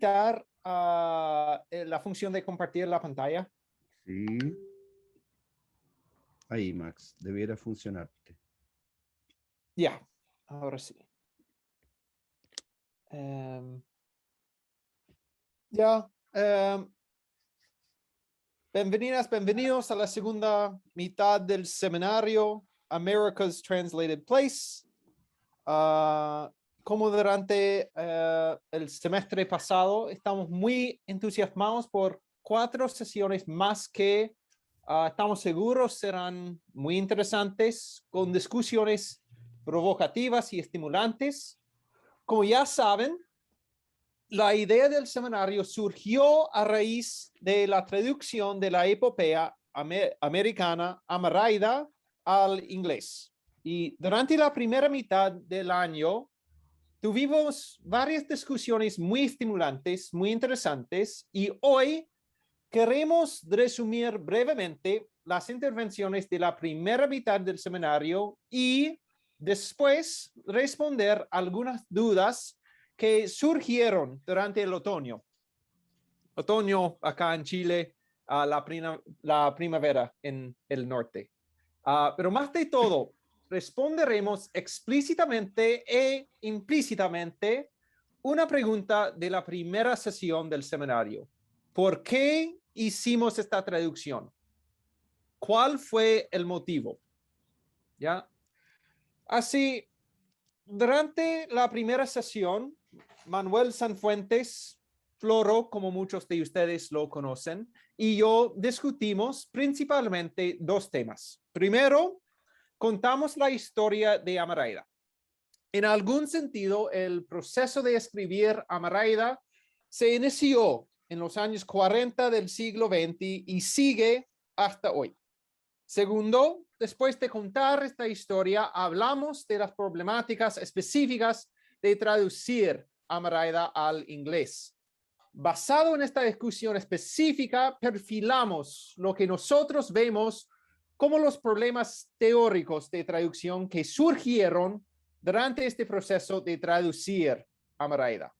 habilitar la función de compartir la pantalla? Sí. Ahí, Max, debiera funcionarte. Ya, ahora sí. Ya. Bienvenidos a la segunda mitad del seminario America's Translated Place. Como durante el semestre pasado, estamos muy entusiasmados por 4 sesiones más que estamos seguros serán muy interesantes, con discusiones provocativas y estimulantes. Como ya saben, la idea del seminario surgió a raíz de la traducción de la epopeya americana Amarayda al inglés. Y durante la primera mitad del año tuvimos varias discusiones muy estimulantes, muy interesantes, y hoy queremos resumir brevemente las intervenciones de la primera mitad del seminario y después responder algunas dudas que surgieron durante el otoño. Otoño acá en Chile, la primavera en el norte. Pero más de todo, responderemos explícitamente e implícitamente una pregunta de la primera sesión del seminario. ¿Por qué hicimos esta traducción? ¿Cuál fue el motivo? ¿Ya? Así, durante la primera sesión, Manuel Sanfuentes Floro, como muchos de ustedes lo conocen, y yo discutimos principalmente 2 temas. Primero, contamos la historia de Amarayda. En algún sentido, el proceso de escribir Amarayda se inició en los años 40 del siglo XX y sigue hasta hoy. Segundo, después de contar esta historia, hablamos de las problemáticas específicas de traducir Amarayda al inglés. Basado en esta discusión específica, perfilamos lo que nosotros vemos como los problemas teóricos de traducción que surgieron durante este proceso de traducir Amarayda.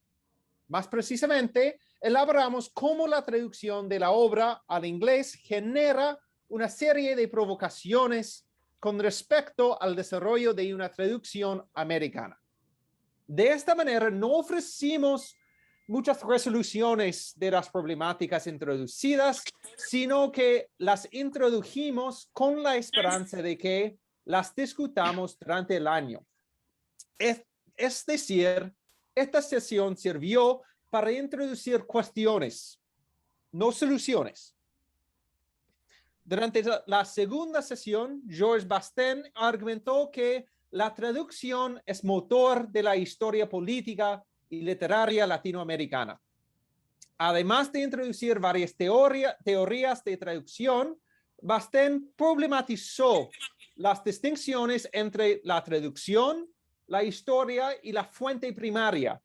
Más precisamente, elaboramos cómo la traducción de la obra al inglés genera una serie de provocaciones con respecto al desarrollo de una traducción americana. De esta manera, no ofrecimos muchas resoluciones de las problemáticas introducidas, sino que las introdujimos con la esperanza de que las discutamos durante el año. Es decir, esta sesión sirvió para introducir cuestiones, no soluciones. Durante la segunda sesión, Georges Basten argumentó que la traducción es motor de la historia política y literaria latinoamericana. Además de introducir varias teorías de traducción, Basten problematizó las distinciones entre la traducción, la historia y la fuente primaria,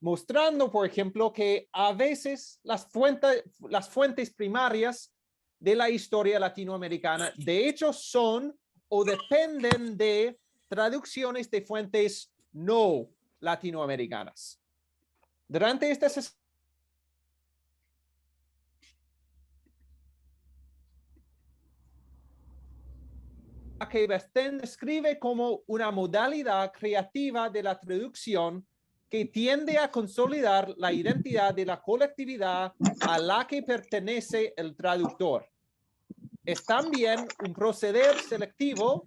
mostrando, por ejemplo, que a veces las fuentes primarias de la historia latinoamericana, de hecho, son o dependen de traducciones de fuentes no latinoamericanas. Durante esta sesión, que Basten describe como una modalidad creativa de la traducción que tiende a consolidar la identidad de la colectividad a la que pertenece el traductor. Es también un proceder selectivo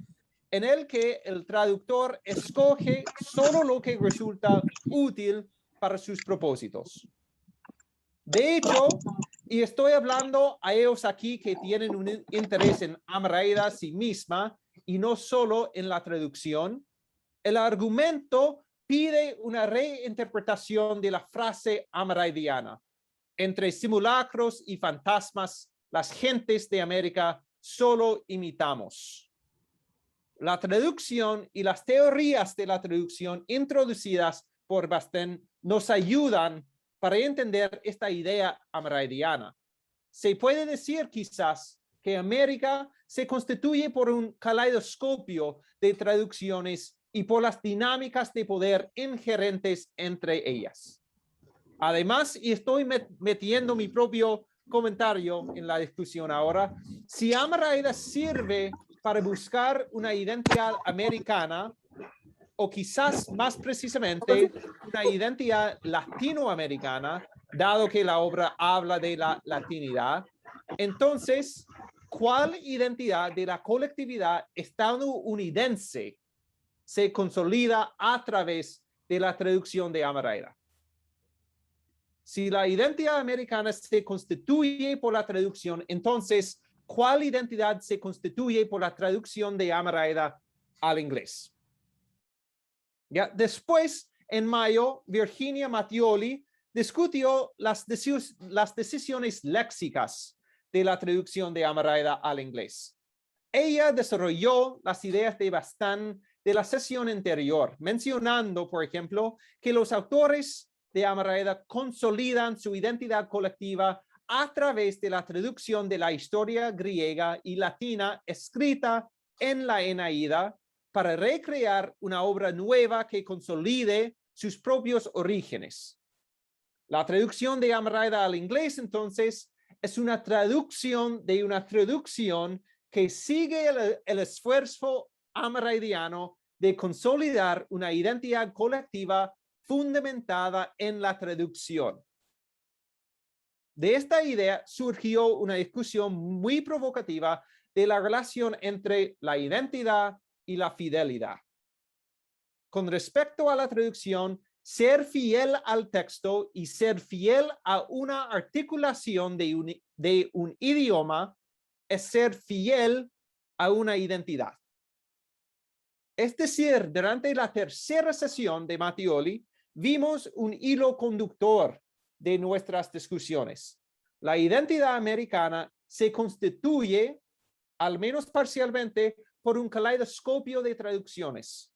en el que el traductor escoge solo lo que resulta útil para sus propósitos. De hecho, y estoy hablando a ellos aquí que tienen un interés en Amarayda sí misma y no solo en la traducción, el argumento pide una reinterpretación de la frase amaraydiana. Entre simulacros y fantasmas, las gentes de América solo imitamos. La traducción y las teorías de la traducción introducidas por Basten nos ayudan para entender esta idea amaraydiana. Se puede decir quizás que América se constituye por un caleidoscopio de traducciones y por las dinámicas de poder inherentes entre ellas. Además, y estoy metiendo mi propio comentario en la discusión ahora, si Amarayda sirve para buscar una identidad americana, o quizás más precisamente una identidad latinoamericana, dado que la obra habla de la latinidad, entonces, ¿cuál identidad de la colectividad estadounidense se consolida a través de la traducción de Amarayda? Si la identidad americana se constituye por la traducción, entonces, ¿cuál identidad se constituye por la traducción de Amarayda al inglés? ¿Ya? Después, en mayo, Virginia Mattioli discutió las decisiones léxicas de la traducción de Amarayda al inglés. Ella desarrolló las ideas de Bastán de la sesión anterior, mencionando, por ejemplo, que los autores de Amarayda consolidan su identidad colectiva a través de la traducción de la historia griega y latina escrita en la Eneida para recrear una obra nueva que consolide sus propios orígenes. La traducción de Amarayda al inglés, entonces, es una traducción de una traducción que sigue el esfuerzo amaraydiano de consolidar una identidad colectiva fundamentada en la traducción. De esta idea surgió una discusión muy provocativa de la relación entre la identidad y la fidelidad. Con respecto a la traducción, ser fiel al texto y ser fiel a una articulación de un idioma es ser fiel a una identidad. Es decir, durante la tercera sesión de Mattioli, vimos un hilo conductor de nuestras discusiones. La identidad americana se constituye, al menos parcialmente, por un caleidoscopio de traducciones.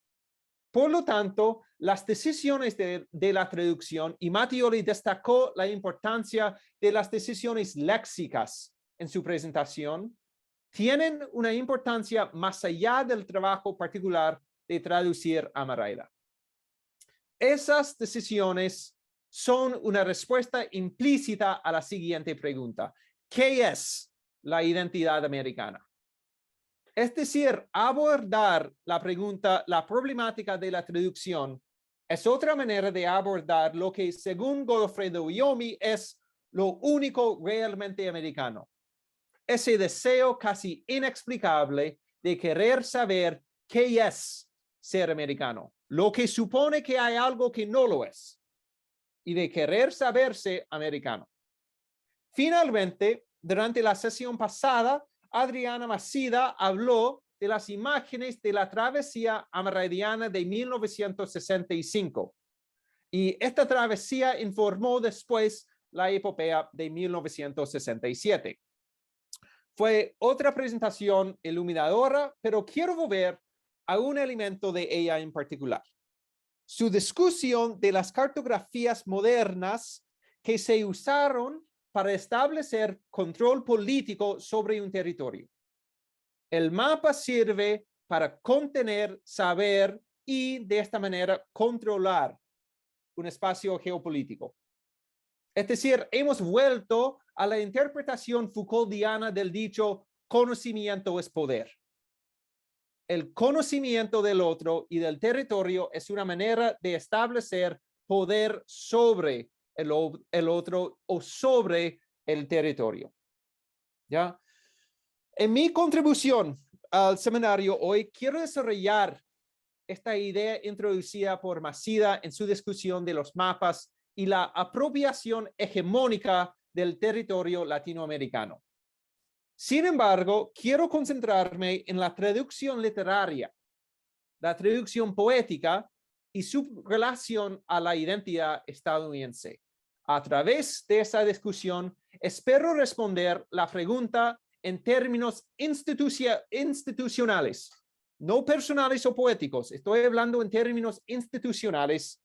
Por lo tanto, las decisiones de la traducción, y Mattioli destacó la importancia de las decisiones léxicas en su presentación, tienen una importancia más allá del trabajo particular de traducir Amarayda. Esas decisiones son una respuesta implícita a la siguiente pregunta: ¿qué es la identidad americana? Es decir, abordar la pregunta, la problemática de la traducción, es otra manera de abordar lo que, según Godofredo Viomi, es lo único realmente americano. Ese deseo casi inexplicable de querer saber qué es ser americano, lo que supone que hay algo que no lo es, y de querer saberse americano. Finalmente, durante la sesión pasada, Adriana Masida habló de las imágenes de la travesía amaraydiana de 1965. Y esta travesía informó después la epopea de 1967. Fue otra presentación iluminadora, pero quiero volver a un elemento de ella en particular: su discusión de las cartografías modernas que se usaron para establecer control político sobre un territorio. El mapa sirve para contener, saber y de esta manera controlar un espacio geopolítico. Es decir, hemos vuelto a la interpretación Foucauldiana del dicho conocimiento es poder. El conocimiento del otro y del territorio es una manera de establecer poder sobre el otro o sobre el territorio. ¿Ya? En mi contribución al seminario hoy, quiero desarrollar esta idea introducida por Masida en su discusión de los mapas y la apropiación hegemónica del territorio latinoamericano. Sin embargo, quiero concentrarme en la traducción literaria, la traducción poética y su relación a la identidad estadounidense. A través de esa discusión, espero responder la pregunta en términos institucionales, no personales o poéticos. Estoy hablando en términos institucionales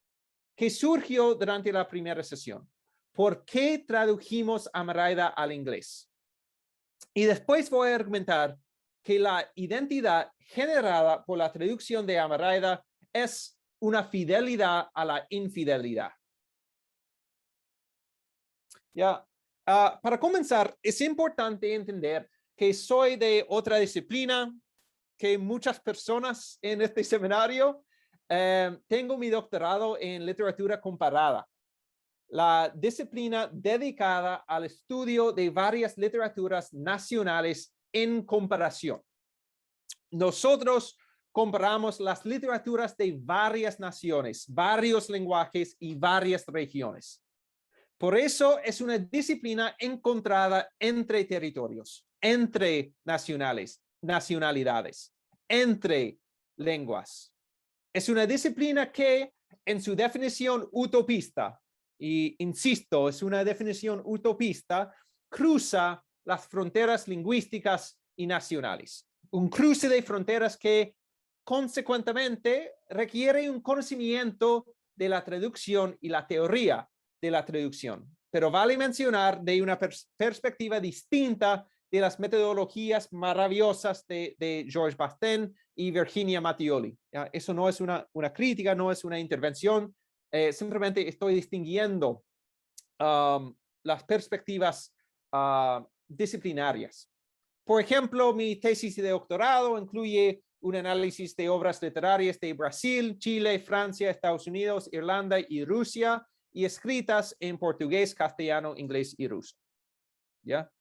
que surgió durante la primera sesión. ¿Por qué tradujimos Amarayda al inglés? Y después voy a argumentar que la identidad generada por la traducción de Amarayda es una fidelidad a la infidelidad. Ya. Para comenzar, es importante entender que soy de otra disciplina que muchas personas en este seminario. Tengo mi doctorado en literatura comparada, la disciplina dedicada al estudio de varias literaturas nacionales en comparación. Nosotros comparamos las literaturas de varias naciones, varios lenguajes y varias regiones. Por eso es una disciplina encontrada entre territorios, entre nacionalidades, entre lenguas. Es una disciplina que, en su definición utopista, y insisto, es una definición utopista, cruza las fronteras lingüísticas y nacionales. Un cruce de fronteras que, consecuentemente, requiere un conocimiento de la traducción y la teoría de la traducción. Pero vale mencionar de una perspectiva distinta de las metodologías maravillosas de Georges Bastién y Virginia Mattioli. Eso no es una crítica, no es una intervención, simplemente estoy distinguiendo las perspectivas disciplinarias. Por ejemplo, mi tesis de doctorado incluye un análisis de obras literarias de Brasil, Chile, Francia, Estados Unidos, Irlanda y Rusia, y escritas en portugués, castellano, inglés y ruso. ¿Ya?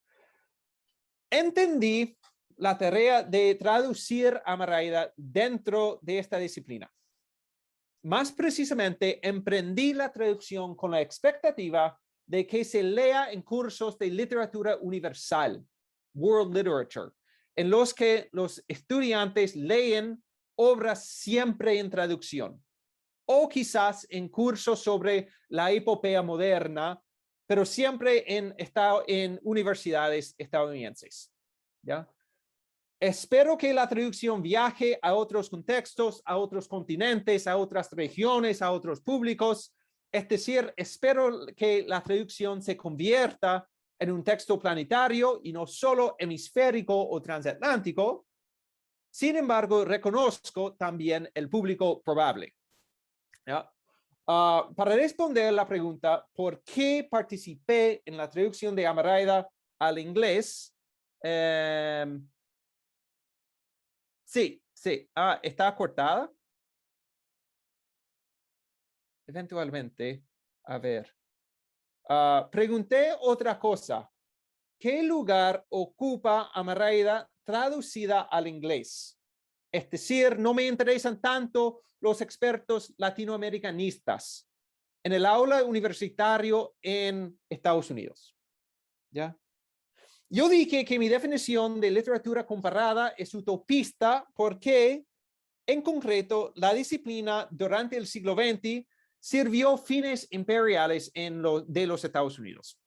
Entendí la tarea de traducir a Maraida dentro de esta disciplina. Más precisamente, emprendí la traducción con la expectativa de que se lea en cursos de literatura universal, World Literature, en los que los estudiantes leen obras siempre en traducción, o quizás en cursos sobre la epopeya moderna, pero siempre en universidades estadounidenses. ¿Ya? Espero que la traducción viaje a otros contextos, a otros continentes, a otras regiones, a otros públicos. Es decir, espero que la traducción se convierta en un texto planetario y no solo hemisférico o transatlántico. Sin embargo, reconozco también el público probable. ¿Ya? Para responder la pregunta, ¿por qué participé en la traducción de Amaraida al inglés? Sí. ¿Está cortada? Eventualmente. A ver. Pregunté otra cosa. ¿Qué lugar ocupa Amaraida traducida al inglés? Es decir, no me interesan tanto los expertos latinoamericanistas en el aula universitario en Estados Unidos. ¿Ya? Yo dije que mi definición de literatura comparada es utopista porque, en concreto, la disciplina durante el siglo XX sirvió fines imperiales de los Estados Unidos.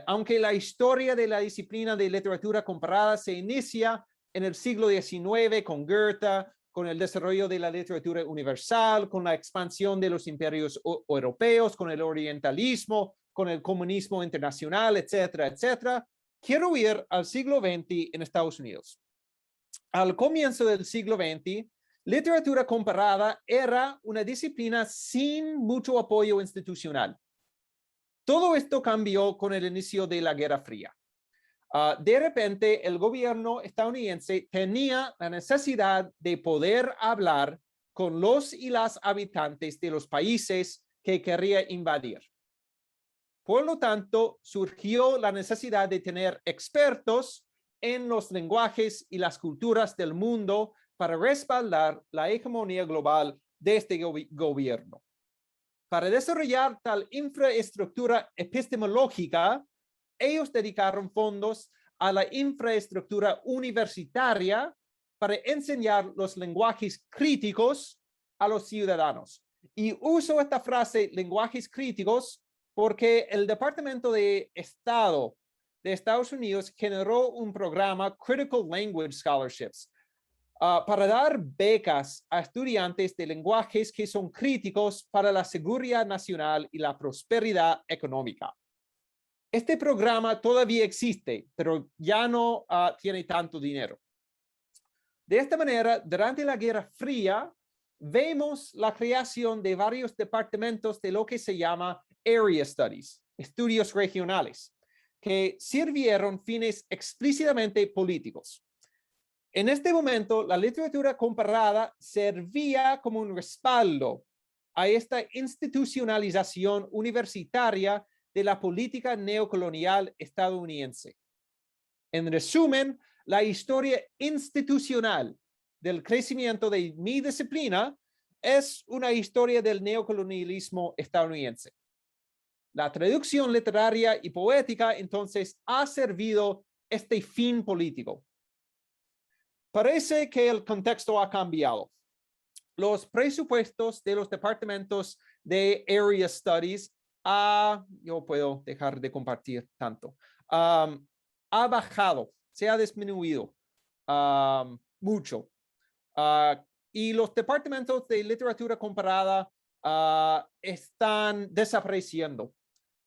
Aunque la historia de la disciplina de literatura comparada se inicia en el siglo XIX con Goethe, con el desarrollo de la literatura universal, con la expansión de los imperios europeos, con el orientalismo, con el comunismo internacional, etcétera, etcétera. Quiero ir al siglo XX en Estados Unidos. Al comienzo del siglo XX, literatura comparada era una disciplina sin mucho apoyo institucional. Todo esto cambió con el inicio de la Guerra Fría. De repente, el gobierno estadounidense tenía la necesidad de poder hablar con los y las habitantes de los países que quería invadir. Por lo tanto, surgió la necesidad de tener expertos en los lenguajes y las culturas del mundo para respaldar la hegemonía global de este gobierno. Para desarrollar tal infraestructura epistemológica, ellos dedicaron fondos a la infraestructura universitaria para enseñar los lenguajes críticos a los ciudadanos. Y uso esta frase, lenguajes críticos, porque el Departamento de Estado de Estados Unidos generó un programa, Critical Language Scholarships, para dar becas a estudiantes de lenguajes que son críticos para la seguridad nacional y la prosperidad económica. Este programa todavía existe, pero ya no tiene tanto dinero. De esta manera, durante la Guerra Fría, vemos la creación de varios departamentos de lo que se llama Area Studies, estudios regionales, que sirvieron fines explícitamente políticos. En este momento, la literatura comparada servía como un respaldo a esta institucionalización universitaria de la política neocolonial estadounidense. En resumen, la historia institucional del crecimiento de mi disciplina es una historia del neocolonialismo estadounidense. La traducción literaria y poética, entonces, ha servido este fin político. Parece que el contexto ha cambiado. Los presupuestos de los departamentos de Area Studies, yo puedo dejar de compartir tanto, ha bajado, se ha disminuido mucho. Y los departamentos de literatura comparada están desapareciendo.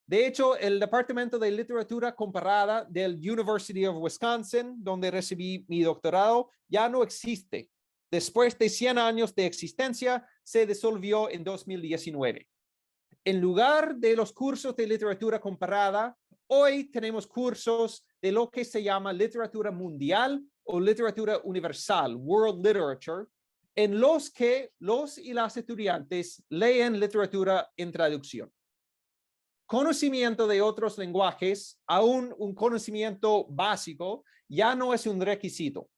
De hecho, el Departamento de Literatura Comparada del University of Wisconsin, donde recibí mi doctorado, ya no existe. Después de 100 años de existencia, se disolvió en 2019. En lugar de los cursos de literatura comparada, hoy tenemos cursos de lo que se llama literatura mundial o literatura universal, World Literature, en los que los y las estudiantes leen literatura en traducción. Conocimiento de otros lenguajes, aún un conocimiento básico, ya no es un requisito.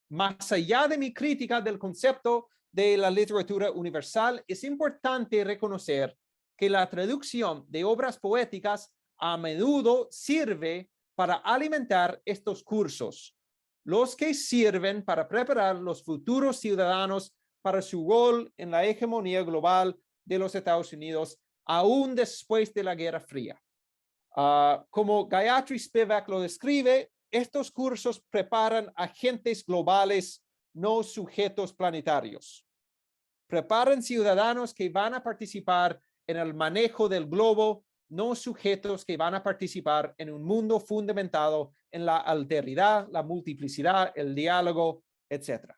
Más allá de mi crítica del concepto de la literatura universal, es importante reconocer que la traducción de obras poéticas a menudo sirve para alimentar estos cursos, los que sirven para preparar los futuros ciudadanos para su rol en la hegemonía global de los Estados Unidos aún después de la Guerra Fría. Como Gayatri Spivak lo describe, estos cursos preparan agentes globales, no sujetos planetarios. Preparan ciudadanos que van a participar en el manejo del globo, no sujetos que van a participar en un mundo fundamentado en la alteridad, la multiplicidad, el diálogo, etc.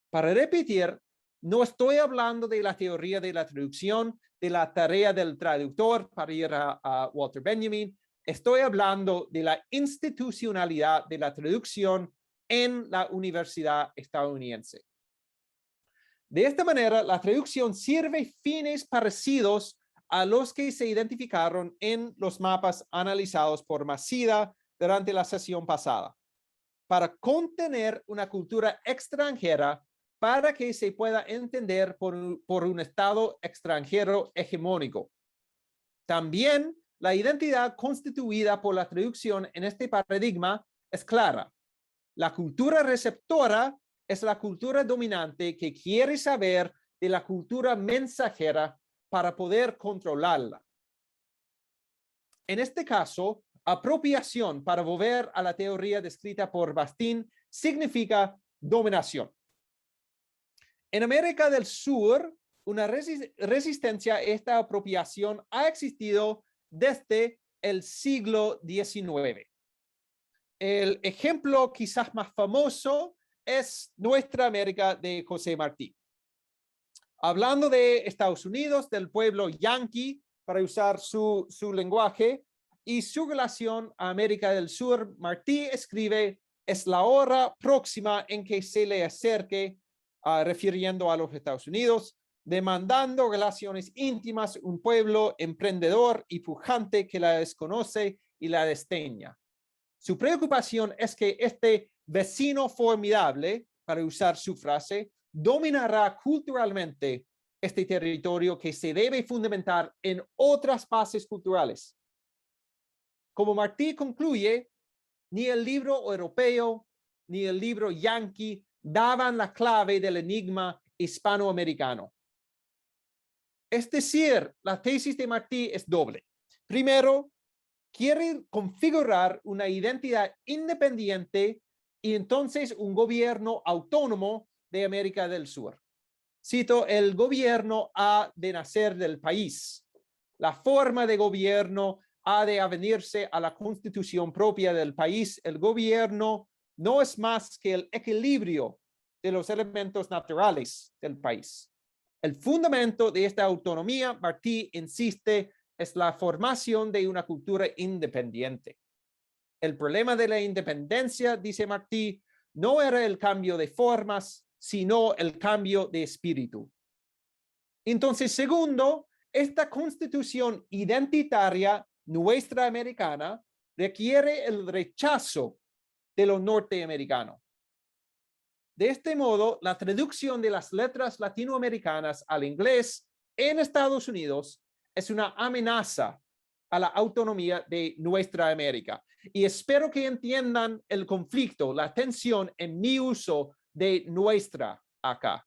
Para repetir, no estoy hablando de la teoría de la traducción, de la tarea del traductor, para ir a Walter Benjamin. Estoy hablando de la institucionalidad de la traducción en la universidad estadounidense. De esta manera, la traducción sirve fines parecidos a los que se identificaron en los mapas analizados por Masida durante la sesión pasada, para contener una cultura extranjera para que se pueda entender por un Estado extranjero hegemónico. También la identidad constituida por la traducción en este paradigma es clara. La cultura receptora es la cultura dominante que quiere saber de la cultura mensajera para poder controlarla. En este caso, apropiación, para volver a la teoría descrita por Bastian, significa dominación. En América del Sur, una resistencia a esta apropiación ha existido desde el siglo XIX. El ejemplo quizás más famoso es Nuestra América de José Martí. Hablando de Estados Unidos, del pueblo yanqui, para usar su lenguaje, y su relación a América del Sur, Martí escribe: es la hora próxima en que se le acerque, refiriendo a los Estados Unidos, demandando relaciones íntimas, un pueblo emprendedor y pujante que la desconoce y la desdeña. Su preocupación es que este vecino formidable, para usar su frase, dominará culturalmente este territorio que se debe fundamentar en otras bases culturales. Como Martí concluye, ni el libro europeo ni el libro yanqui daban la clave del enigma hispanoamericano. Es decir, la tesis de Martí es doble. Primero, quiere configurar una identidad independiente y entonces un gobierno autónomo de América del Sur. Cito: el gobierno ha de nacer del país. La forma de gobierno ha de avenirse a la constitución propia del país. El gobierno no es más que el equilibrio de los elementos naturales del país. El fundamento de esta autonomía, Martí insiste, es la formación de una cultura independiente. El problema de la independencia, dice Martí, no era el cambio de formas, sino el cambio de espíritu. Entonces, segundo, esta constitución identitaria nuestra americana requiere el rechazo de lo norteamericano. De este modo, la traducción de las letras latinoamericanas al inglés en Estados Unidos es una amenaza a la autonomía de nuestra América. Y espero que entiendan el conflicto, la tensión en mi uso de nuestra acá.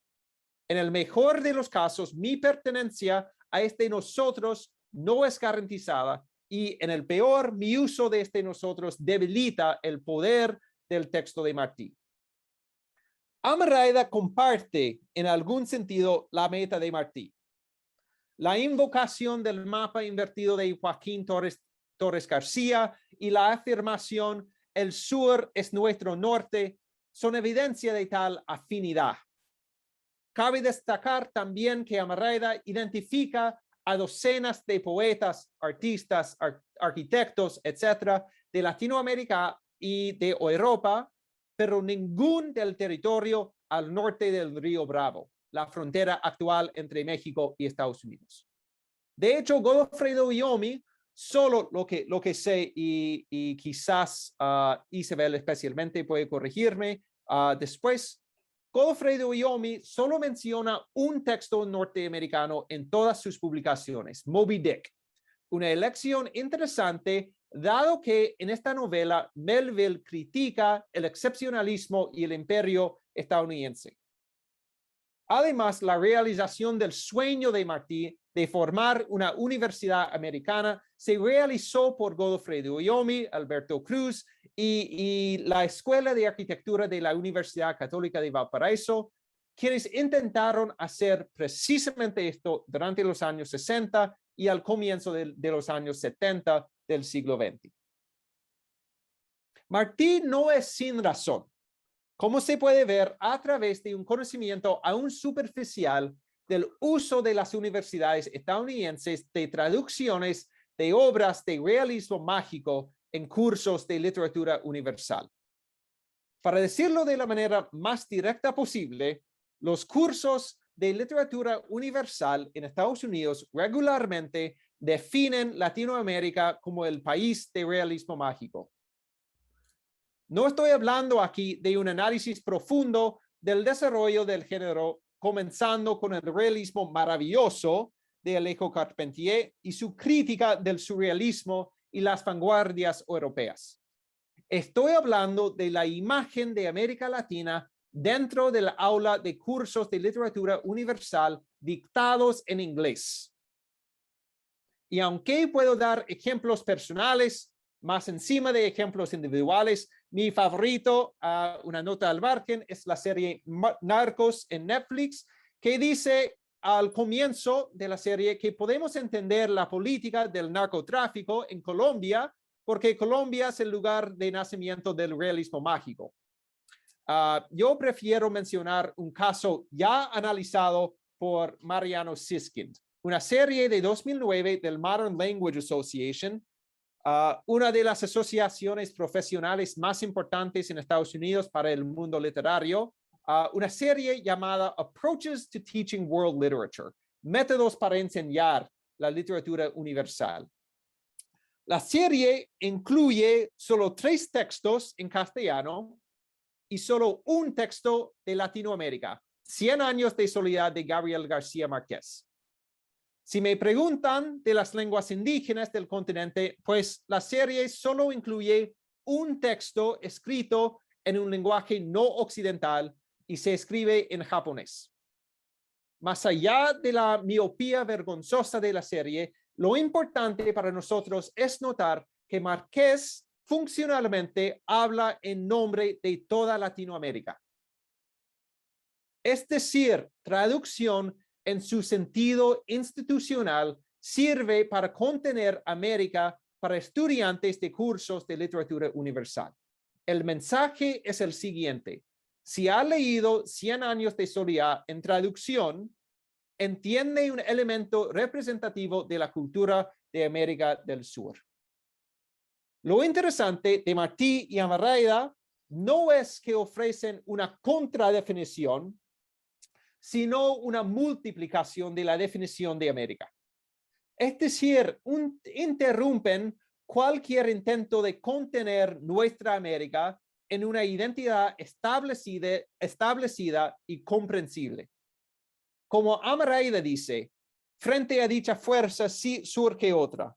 En el mejor de los casos, mi pertenencia a este nosotros no es garantizada y en el peor, mi uso de este nosotros debilita el poder del texto de Martí. Almereyda comparte en algún sentido la meta de Martí. La invocación del mapa invertido de Joaquín Torres García y la afirmación el sur es nuestro norte son evidencia de tal afinidad. Cabe destacar también que Almereyda identifica a docenas de poetas, artistas, arquitectos, etcétera, de Latinoamérica y de Europa, pero ningún del territorio al norte del Río Bravo, la frontera actual entre México y Estados Unidos. De hecho, Godofredo Viomi, solo lo que sé, y quizás Isabel especialmente puede corregirme después, Godofredo Viomi solo menciona un texto norteamericano en todas sus publicaciones, Moby Dick, una elección interesante dado que en esta novela Melville critica el excepcionalismo y el imperio estadounidense. Además, la realización del sueño de Martí de formar una universidad americana se realizó por Godofredo Viomi, Alberto Cruz y la Escuela de Arquitectura de la Universidad Católica de Valparaíso, quienes intentaron hacer precisamente esto durante los años 60 y al comienzo de los años 70 del siglo XX. Martí no es sin razón, como se puede ver a través de un conocimiento aún superficial del uso de las universidades estadounidenses de traducciones de obras de realismo mágico en cursos de literatura universal. Para decirlo de la manera más directa posible, los cursos de literatura universal en Estados Unidos regularmente definen Latinoamérica como el país de realismo mágico. No estoy hablando aquí de un análisis profundo del desarrollo del género, comenzando con el realismo maravilloso de Alejo Carpentier y su crítica del surrealismo y las vanguardias europeas. Estoy hablando de la imagen de América Latina dentro del aula de cursos de literatura universal dictados en inglés. Y aunque puedo dar ejemplos personales, más encima de ejemplos individuales, mi favorito, una nota al margen, es la serie Narcos en Netflix, que dice al comienzo de la serie que podemos entender la política del narcotráfico en Colombia porque Colombia es el lugar de nacimiento del realismo mágico. Yo prefiero mencionar un caso ya analizado por Mariano Siskind, una serie de 2009 del Modern Language Association, una de las asociaciones profesionales más importantes en Estados Unidos para el mundo literario, una serie llamada Approaches to Teaching World Literature, métodos para enseñar la literatura universal. La serie incluye solo 3 textos en castellano y solo un texto de Latinoamérica, 100 años de soledad de Gabriel García Márquez. Si me preguntan de las lenguas indígenas del continente, pues la serie solo incluye un texto escrito en un lenguaje no occidental y se escribe en japonés. Más allá de la miopía vergonzosa de la serie, lo importante para nosotros es notar que Márquez funcionalmente habla en nombre de toda Latinoamérica. Es decir, traducción en su sentido institucional sirve para contener América para estudiantes de cursos de literatura universal. El mensaje es el siguiente: si ha leído 100 años de soledad en traducción, entiende un elemento representativo de la cultura de América del Sur. Lo interesante de Martí y Almeida no es que ofrecen una contradefinición, sino una multiplicación de la definición de América. Es decir, interrumpen cualquier intento de contener nuestra América en una identidad establecida y comprensible. Como Almeida dice, frente a dicha fuerza sí surge otra.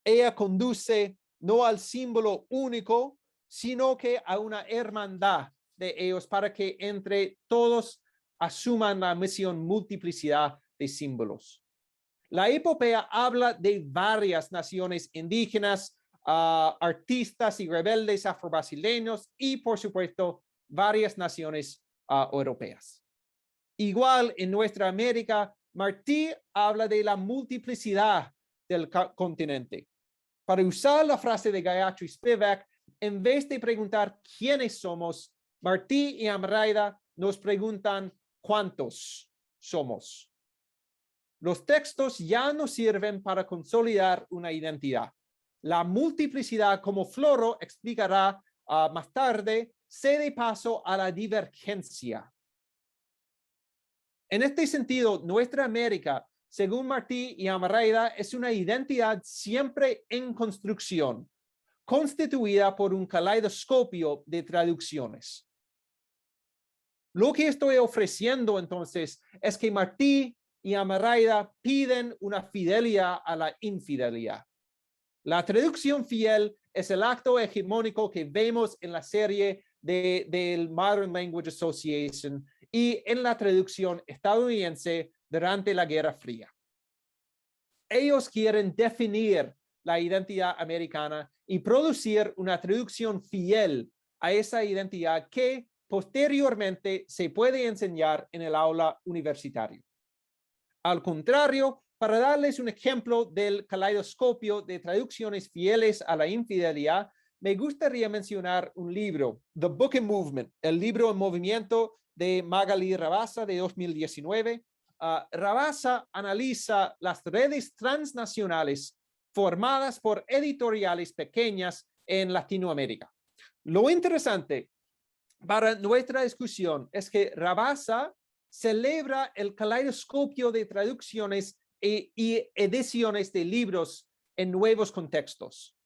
Ella conduce no al símbolo único, sino que a una hermandad de ellos para que entre todos asuman la misión multiplicidad de símbolos. La epopea habla de varias naciones indígenas, artistas y rebeldes afrobrasileños y, por supuesto, varias naciones europeas. Igual en nuestra América, Martí habla de la multiplicidad del continente. Para usar la frase de Gayatri Spivak, en vez de preguntar quiénes somos, Martí y Almeida nos preguntan cuántos somos. Los textos ya no sirven para consolidar una identidad. La multiplicidad, como Floro explicará más tarde, cede paso a la divergencia. En este sentido, nuestra América, según Martí y Almeida, es una identidad siempre en construcción, constituida por un caleidoscopio de traducciones. Lo que estoy ofreciendo entonces es que Martí y Almeida piden una fidelidad a la infidelidad. La traducción fiel es el acto hegemónico que vemos en la serie del Modern Language Association y en la traducción estadounidense durante la Guerra Fría. Ellos quieren definir la identidad americana y producir una traducción fiel a esa identidad que posteriormente se puede enseñar en el aula universitario. Al contrario, para darles un ejemplo del caleidoscopio de traducciones fieles a la infidelidad, me gustaría mencionar un libro, The Book in Movement, el libro en movimiento de Magali Rabasa de 2019. Rabasa analiza las redes transnacionales formadas por editoriales pequeñas en Latinoamérica. Lo interesante para nuestra discusión es que Rabasa celebra el caleidoscopio de traducciones y ediciones de libros en nuevos contextos.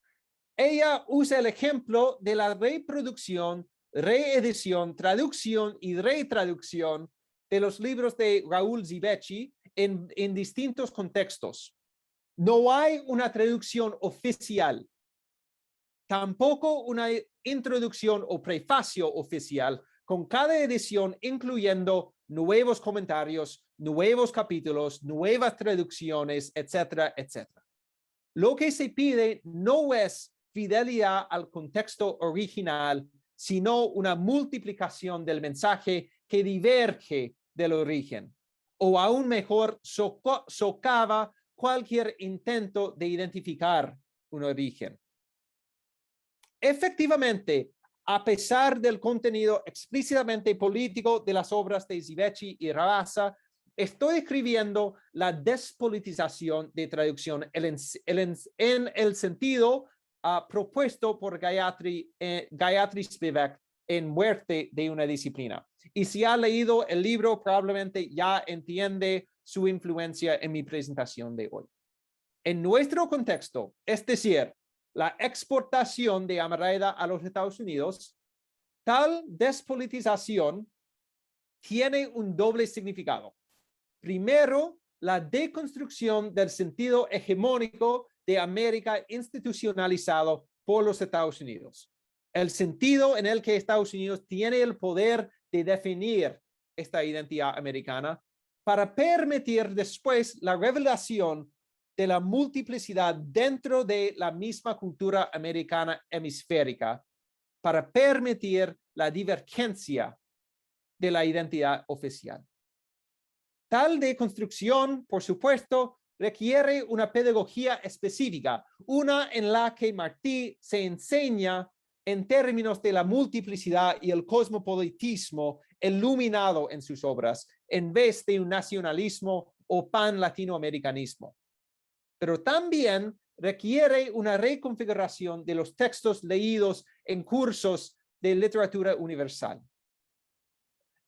Ella usa el ejemplo de la reproducción, reedición, traducción y retraducción de los libros de Raúl Zibechi en distintos contextos. No hay una traducción oficial, tampoco una introducción o prefacio oficial, con cada edición incluyendo nuevos comentarios, nuevos capítulos, nuevas traducciones, etcétera, etcétera. Lo que se pide no es fidelidad al contexto original, sino una multiplicación del mensaje que diverge del origen, o aún mejor, socava cualquier intento de identificar un origen. Efectivamente, a pesar del contenido explícitamente político de las obras de Zibechi y Rabasa, estoy escribiendo la despolitización de traducción en el sentido propuesto por Gayatri Spivak en Muerte de una disciplina. Y si ha leído el libro, probablemente ya entiende su influencia en mi presentación de hoy. En nuestro contexto, es decir, la exportación de Almeida a los Estados Unidos, tal despolitización tiene un doble significado. Primero, la deconstrucción del sentido hegemónico de América institucionalizado por los Estados Unidos. El sentido en el que Estados Unidos tiene el poder de definir esta identidad americana para permitir después la revelación de la multiplicidad dentro de la misma cultura americana hemisférica, para permitir la divergencia de la identidad oficial. Tal deconstrucción, por supuesto, requiere una pedagogía específica, una en la que Martí se enseña en términos de la multiplicidad y el cosmopolitismo iluminado en sus obras, en vez de un nacionalismo o pan-latinoamericanismo. Pero también requiere una reconfiguración de los textos leídos en cursos de literatura universal.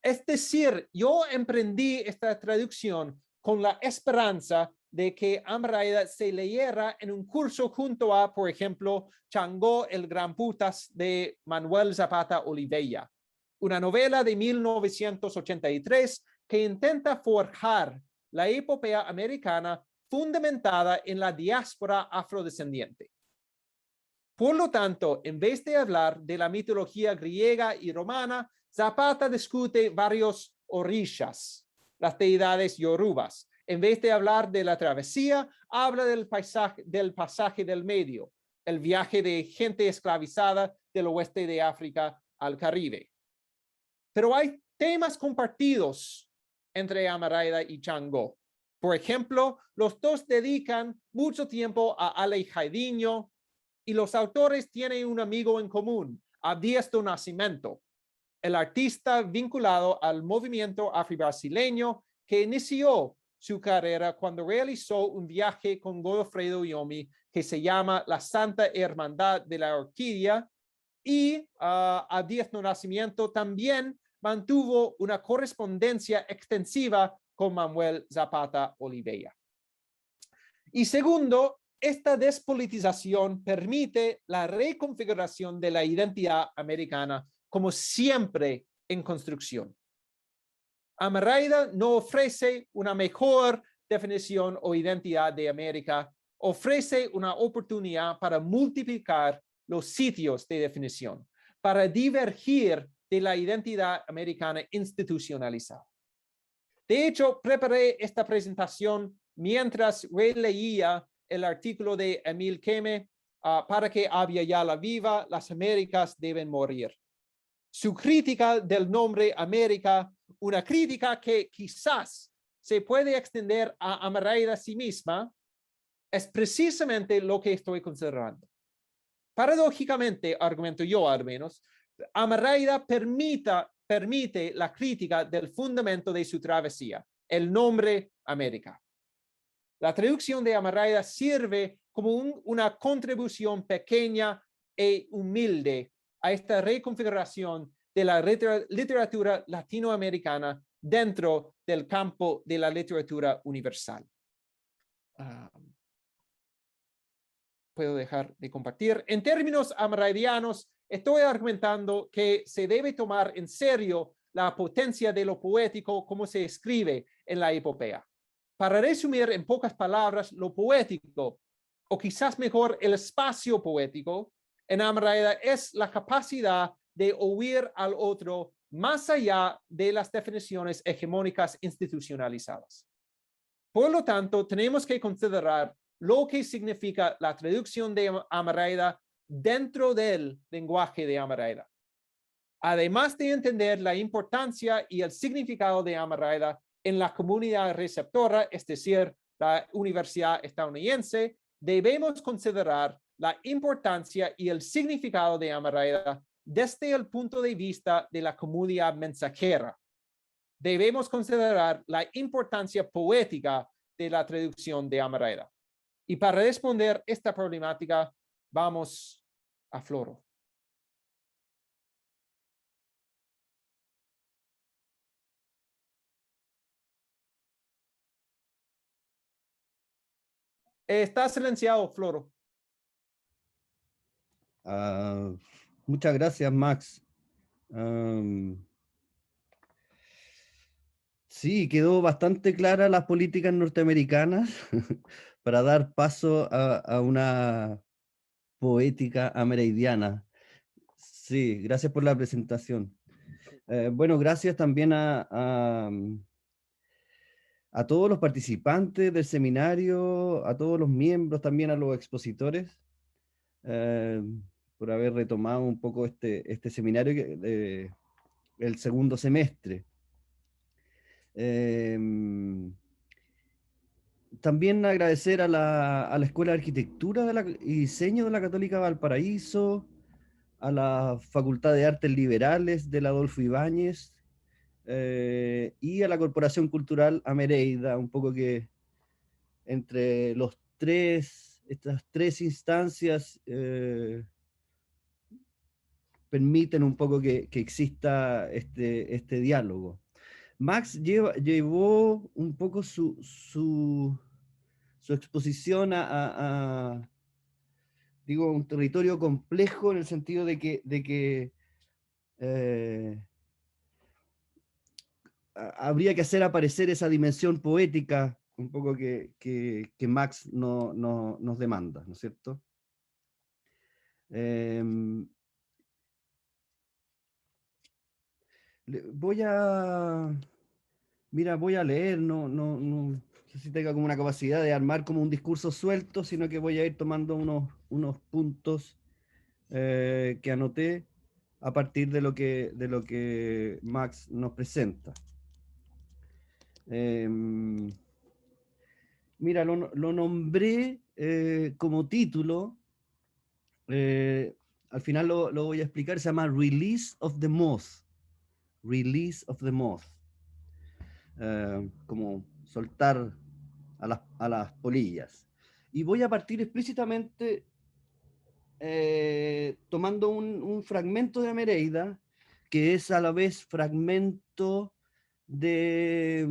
Es decir, yo emprendí esta traducción con la esperanza de que Amraída se leyera en un curso junto a, por ejemplo, Changó el Gran Putas de Manuel Zapata Olivella, una novela de 1983 que intenta forjar la epopea americana fundamentada en la diáspora afrodescendiente. Por lo tanto, en vez de hablar de la mitología griega y romana, Zapata discute varios orishas, las deidades yorubas. En vez de hablar de la travesía, habla del pasaje del medio, el viaje de gente esclavizada del oeste de África al Caribe. Pero hay temas compartidos entre Amraída y Changó. Por ejemplo, los dos dedican mucho tiempo a Ale Jairzinho y los autores tienen un amigo en común, Abdias do Nascimento, el artista vinculado al movimiento afro-brasileño que inició su carrera cuando realizó un viaje con Godofredo Yomi que se llama La Santa Hermandad de la Orquídea, y Abdias do Nascimento también mantuvo una correspondencia extensiva con Manuel Zapata Olivella. Y segundo, esta despolitización permite la reconfiguración de la identidad americana como siempre en construcción. Amraída no ofrece una mejor definición o identidad de América, ofrece una oportunidad para multiplicar los sitios de definición, para divergir de la identidad americana institucionalizada. De hecho, preparé esta presentación mientras releía el artículo de Emil Keme, para que Abya viva, las Américas deben morir. Su crítica del nombre América, una crítica que quizás se puede extender a Amraída a sí misma, es precisamente lo que estoy considerando. Paradójicamente, argumento yo al menos, Amraída permite la crítica del fundamento de su travesía, el nombre América. La traducción de Amraída sirve como una contribución pequeña e humilde a esta reconfiguración de la literatura latinoamericana dentro del campo de la literatura universal. Puedo dejar de compartir. En términos amraidianos, estoy argumentando que se debe tomar en serio la potencia de lo poético como se escribe en la epopea. Para resumir en pocas palabras, lo poético, o quizás mejor el espacio poético, en Amraída es la capacidad de oír al otro más allá de las definiciones hegemónicas institucionalizadas. Por lo tanto, tenemos que considerar lo que significa la traducción de Amraída dentro del lenguaje de Amraída. Además de entender la importancia y el significado de Amraída en la comunidad receptora, es decir, la Universidad Estadounidense, debemos considerar la importancia y el significado de Amraída desde el punto de vista de la comunidad mensajera. Debemos considerar la importancia poética de la traducción de Amraída. Y para responder esta problemática, vamos a Floro. Está silenciado, Floro. Muchas gracias, Max. Sí, quedó bastante clara las políticas norteamericanas para dar paso a una poética amreidiana. Sí, gracias por la presentación. Bueno, gracias también a todos los participantes del seminario, a todos los miembros, también a los expositores, por haber retomado un poco este seminario el segundo semestre. También agradecer a la Escuela de Arquitectura y Diseño de la Católica Valparaíso, a la Facultad de Artes Liberales del Adolfo Ibáñez, y a la Corporación Cultural Amreida, un poco que entre los tres estas tres instancias permiten un poco que exista este diálogo. Max llevó un poco su exposición a digo, un territorio complejo en el sentido de que habría que hacer aparecer esa dimensión poética un poco que Max nos demanda, ¿no es cierto? Voy a leer, no sé si tenga como una capacidad de armar como un discurso suelto, sino que voy a ir tomando unos puntos que anoté a partir de lo que Max nos presenta. Mira, lo nombré como título, al final lo voy a explicar, se llama Release of the Moth. Release of the Moth. Como soltar a las polillas. Y voy a partir explícitamente tomando un fragmento de Amereida, que es a la vez fragmento de,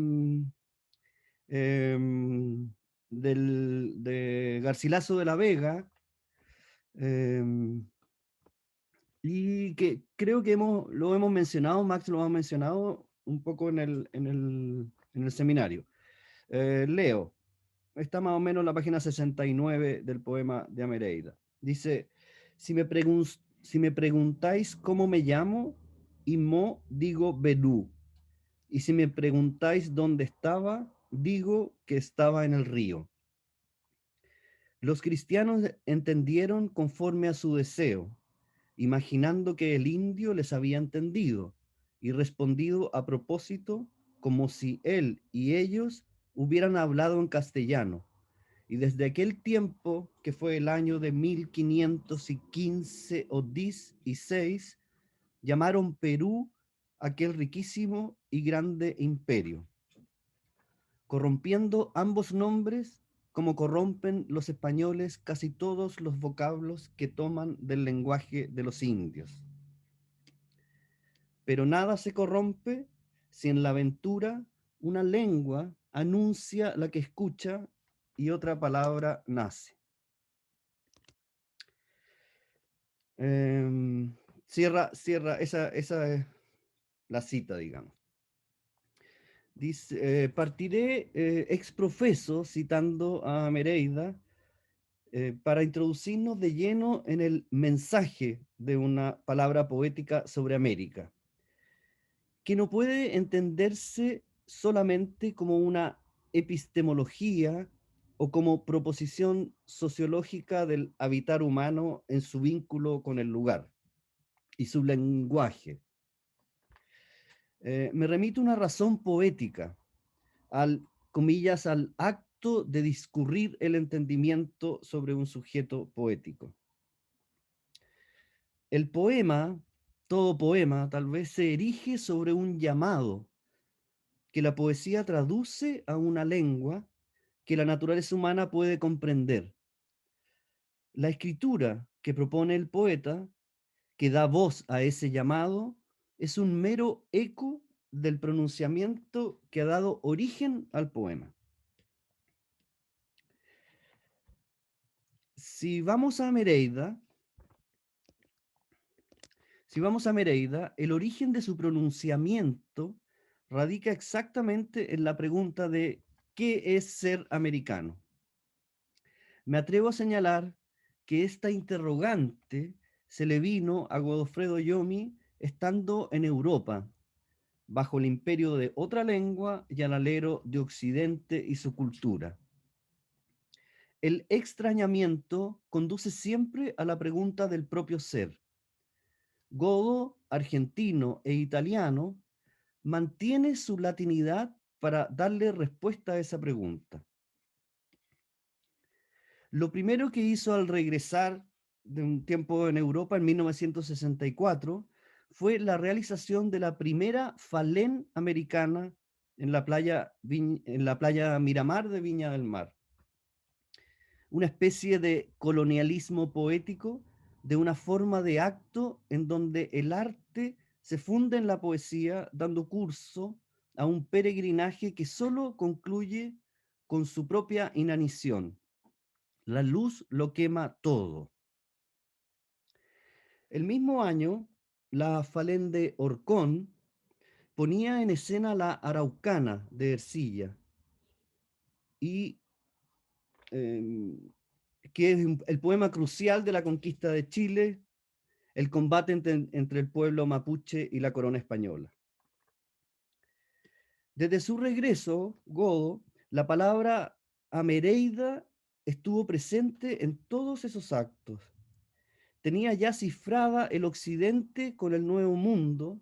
de Garcilaso de la Vega, y que creo que lo hemos mencionado, Max lo ha mencionado un poco en el seminario. Leo, está más o menos en la página 69 del poema de Amereida. Dice, si me preguntáis cómo me llamo, y mo digo Belú. Y si me preguntáis dónde estaba, digo que estaba en el río. Los cristianos entendieron conforme a su deseo, imaginando que el indio les había entendido y respondido a propósito como si él y ellos hubieran hablado en castellano. Y desde aquel tiempo, que fue el año de 1515 o 16, llamaron Perú aquel riquísimo y grande imperio, corrompiendo ambos nombres como corrompen los españoles casi todos los vocablos que toman del lenguaje de los indios. Pero nada se corrompe si en la aventura una lengua anuncia la que escucha y otra palabra nace. Cierra, esa es la cita, digamos. Dice, partiré ex profeso, citando a Mereida, para introducirnos de lleno en el mensaje de una palabra poética sobre América, que no puede entenderse solamente como una epistemología o como proposición sociológica del habitar humano en su vínculo con el lugar y su lenguaje. Me remito a una razón poética, comillas, al acto de discurrir el entendimiento sobre un sujeto poético. El poema, todo poema, tal vez se erige sobre un llamado que la poesía traduce a una lengua que la naturaleza humana puede comprender. La escritura que propone el poeta, que da voz a ese llamado, es un mero eco del pronunciamiento que ha dado origen al poema. Si vamos a Mereida, el origen de su pronunciamiento radica exactamente en la pregunta de ¿qué es ser americano? Me atrevo a señalar que esta interrogante se le vino a Godofredo Yomi estando en Europa, bajo el imperio de otra lengua y al alero de Occidente y su cultura. El extrañamiento conduce siempre a la pregunta del propio ser. Godo, argentino e italiano, mantiene su latinidad para darle respuesta a esa pregunta. Lo primero que hizo al regresar de un tiempo en Europa, en 1964, fue la realización de la primera Falén americana en la playa Miramar de Viña del Mar. una especie de colonialismo poético, de una forma de acto en donde el arte se funde en la poesía, dando curso a un peregrinaje que solo concluye con su propia inanición. La luz lo quema todo. El mismo año, la Falende Orcón ponía en escena la Araucana de Ercilla, y que es el poema crucial de la conquista de Chile, el combate entre el pueblo mapuche y la corona española. Desde su regreso, Godo, la palabra Amereida estuvo presente en todos esos actos. Tenía ya cifrada el occidente con el nuevo mundo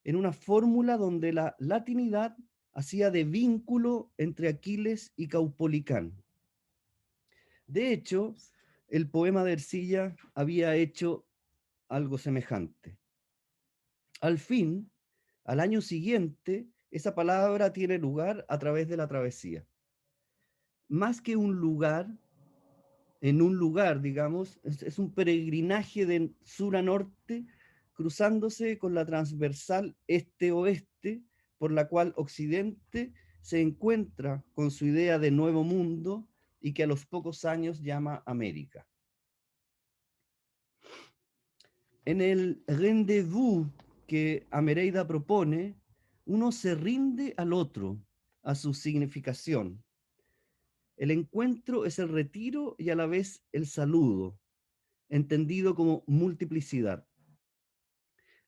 en una fórmula donde la latinidad hacía de vínculo entre Aquiles y Caupolicán. De hecho, el poema de Ercilla había hecho algo semejante. Al fin, al año siguiente, esa palabra tiene lugar a través de la travesía. Más que un lugar, en un lugar, digamos, es un peregrinaje de sur a norte, cruzándose con la transversal este-oeste, por la cual Occidente se encuentra con su idea de nuevo mundo y que a los pocos años llama América. En el rendezvous que Amereida propone, uno se rinde al otro, a su significación. El encuentro es el retiro y a la vez el saludo, entendido como multiplicidad.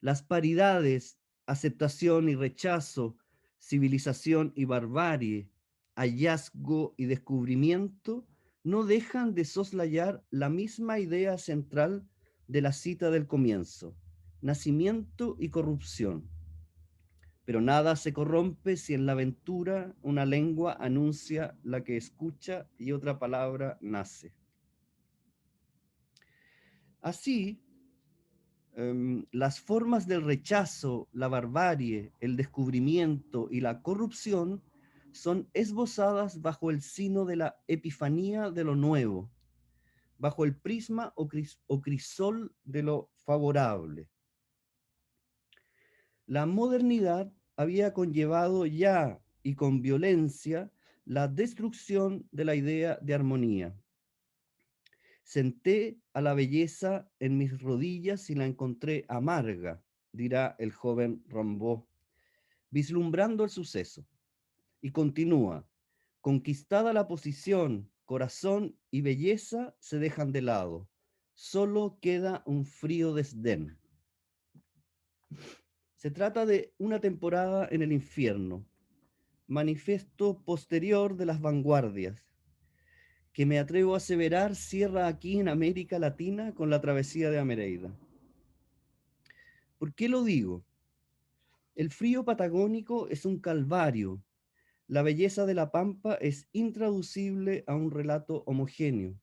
Las paridades, aceptación y rechazo, civilización y barbarie, hallazgo y descubrimiento, no dejan de soslayar la misma idea central de la cita del comienzo: nacimiento y corrupción. Pero nada se corrompe si en la aventura una lengua anuncia la que escucha y otra palabra nace. Así, las formas del rechazo, la barbarie, el descubrimiento y la corrupción son esbozadas bajo el sino de la epifanía de lo nuevo, bajo el prisma o crisol de lo favorable. La modernidad había conllevado ya y con violencia la destrucción de la idea de armonía. Senté a la belleza en mis rodillas y la encontré amarga, dirá el joven Rimbaud, vislumbrando el suceso. Y continúa: conquistada la posición, corazón y belleza se dejan de lado. Solo queda un frío desdén. Se trata de una temporada en el infierno, manifiesto posterior de las vanguardias, que me atrevo a aseverar cierra aquí en América Latina con la travesía de Amereida. ¿Por qué lo digo? El frío patagónico es un calvario. La belleza de la pampa es intraducible a un relato homogéneo.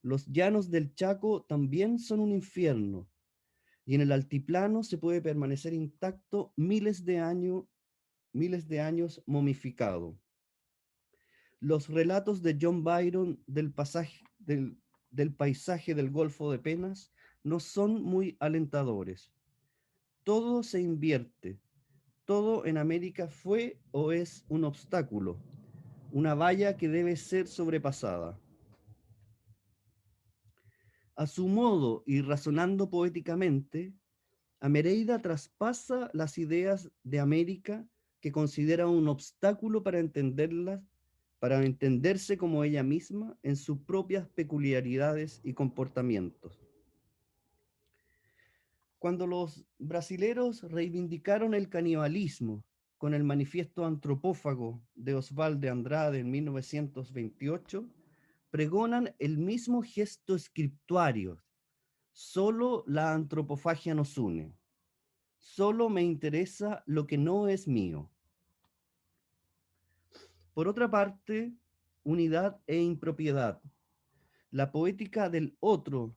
Los llanos del Chaco también son un infierno, y en el altiplano se puede permanecer intacto miles de años momificado. Los relatos de John Byron del paisaje del Golfo de Penas no son muy alentadores. Todo se invierte. Todo en América fue o es un obstáculo, una valla que debe ser sobrepasada. A su modo y razonando poéticamente, Amereida traspasa las ideas de América que considera un obstáculo para entenderlas, para entenderse como ella misma en sus propias peculiaridades y comportamientos. Cuando los brasileros reivindicaron el canibalismo con el manifiesto antropófago de Oswald de Andrade en 1928, pregonan el mismo gesto scriptuario: solo la antropofagia nos une. Solo me interesa lo que no es mío. Por otra parte, unidad e impropiedad. La poética del otro,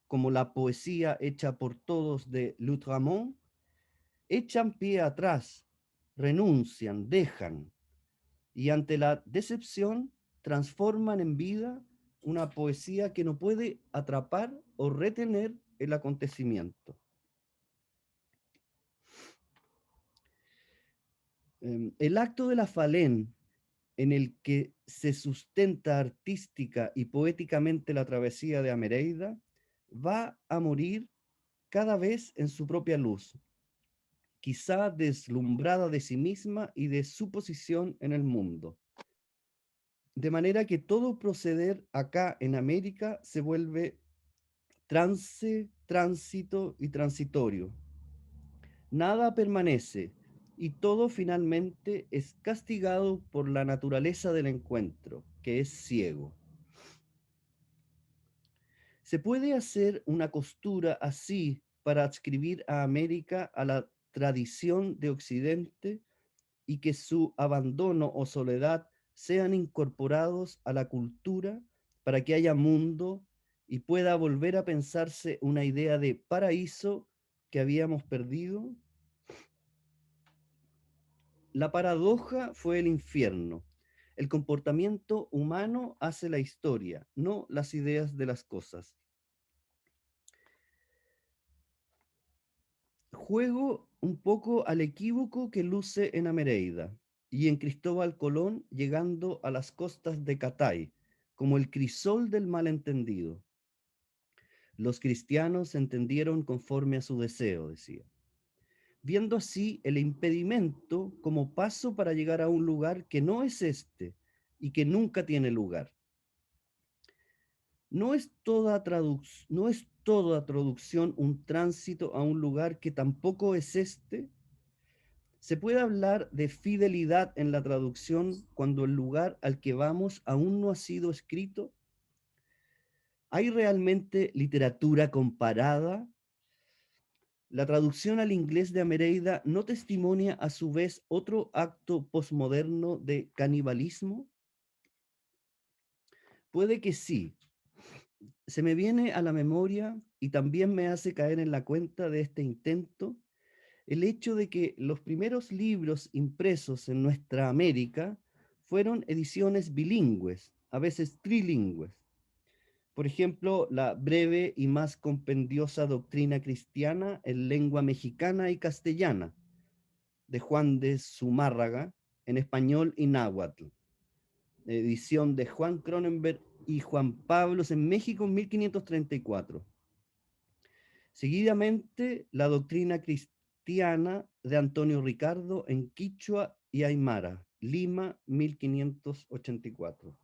como la poesía hecha por todos de Lautréamont, echan pie atrás, renuncian, dejan, y ante la decepción transforman en vida una poesía que no puede atrapar o retener el acontecimiento. El acto de la Falén, en el que se sustenta artística y poéticamente la travesía de Amereida, va a morir cada vez en su propia luz, quizá deslumbrada de sí misma y de su posición en el mundo. De manera que todo proceder acá en América se vuelve trance, tránsito y transitorio. Nada permanece y todo finalmente es castigado por la naturaleza del encuentro, que es ciego. ¿Se puede hacer una costura así para adscribir a América a la tradición de Occidente y que su abandono o soledad sean incorporados a la cultura para que haya mundo y pueda volver a pensarse una idea de paraíso que habíamos perdido? La paradoja fue el infierno. El comportamiento humano hace la historia, no las ideas de las cosas. Juego un poco al equívoco que luce en Amereida y en Cristóbal Colón llegando a las costas de Catay, como el crisol del malentendido. Los cristianos entendieron conforme a su deseo, decía, viendo así el impedimento como paso para llegar a un lugar que no es este y que nunca tiene lugar. No es toda traducción un tránsito a un lugar que tampoco es este. ¿Se puede hablar de fidelidad en la traducción cuando el lugar al que vamos aún no ha sido escrito? ¿Hay realmente literatura comparada? La traducción al inglés de Amereida no testimonia a su vez otro acto posmoderno de canibalismo. Puede que sí. Se me viene a la memoria y también me hace caer en la cuenta de este intento el hecho de que los primeros libros impresos en nuestra América fueron ediciones bilingües, a veces trilingües. Por ejemplo, la breve y más compendiosa doctrina cristiana en lengua mexicana y castellana, de Juan de Zumárraga, en español y náhuatl, edición de Juan Cronenberg y Juan Pablos en México en 1534. Seguidamente, la doctrina cristiana de Antonio Ricardo en Quichua y Aymara, Lima, 1584.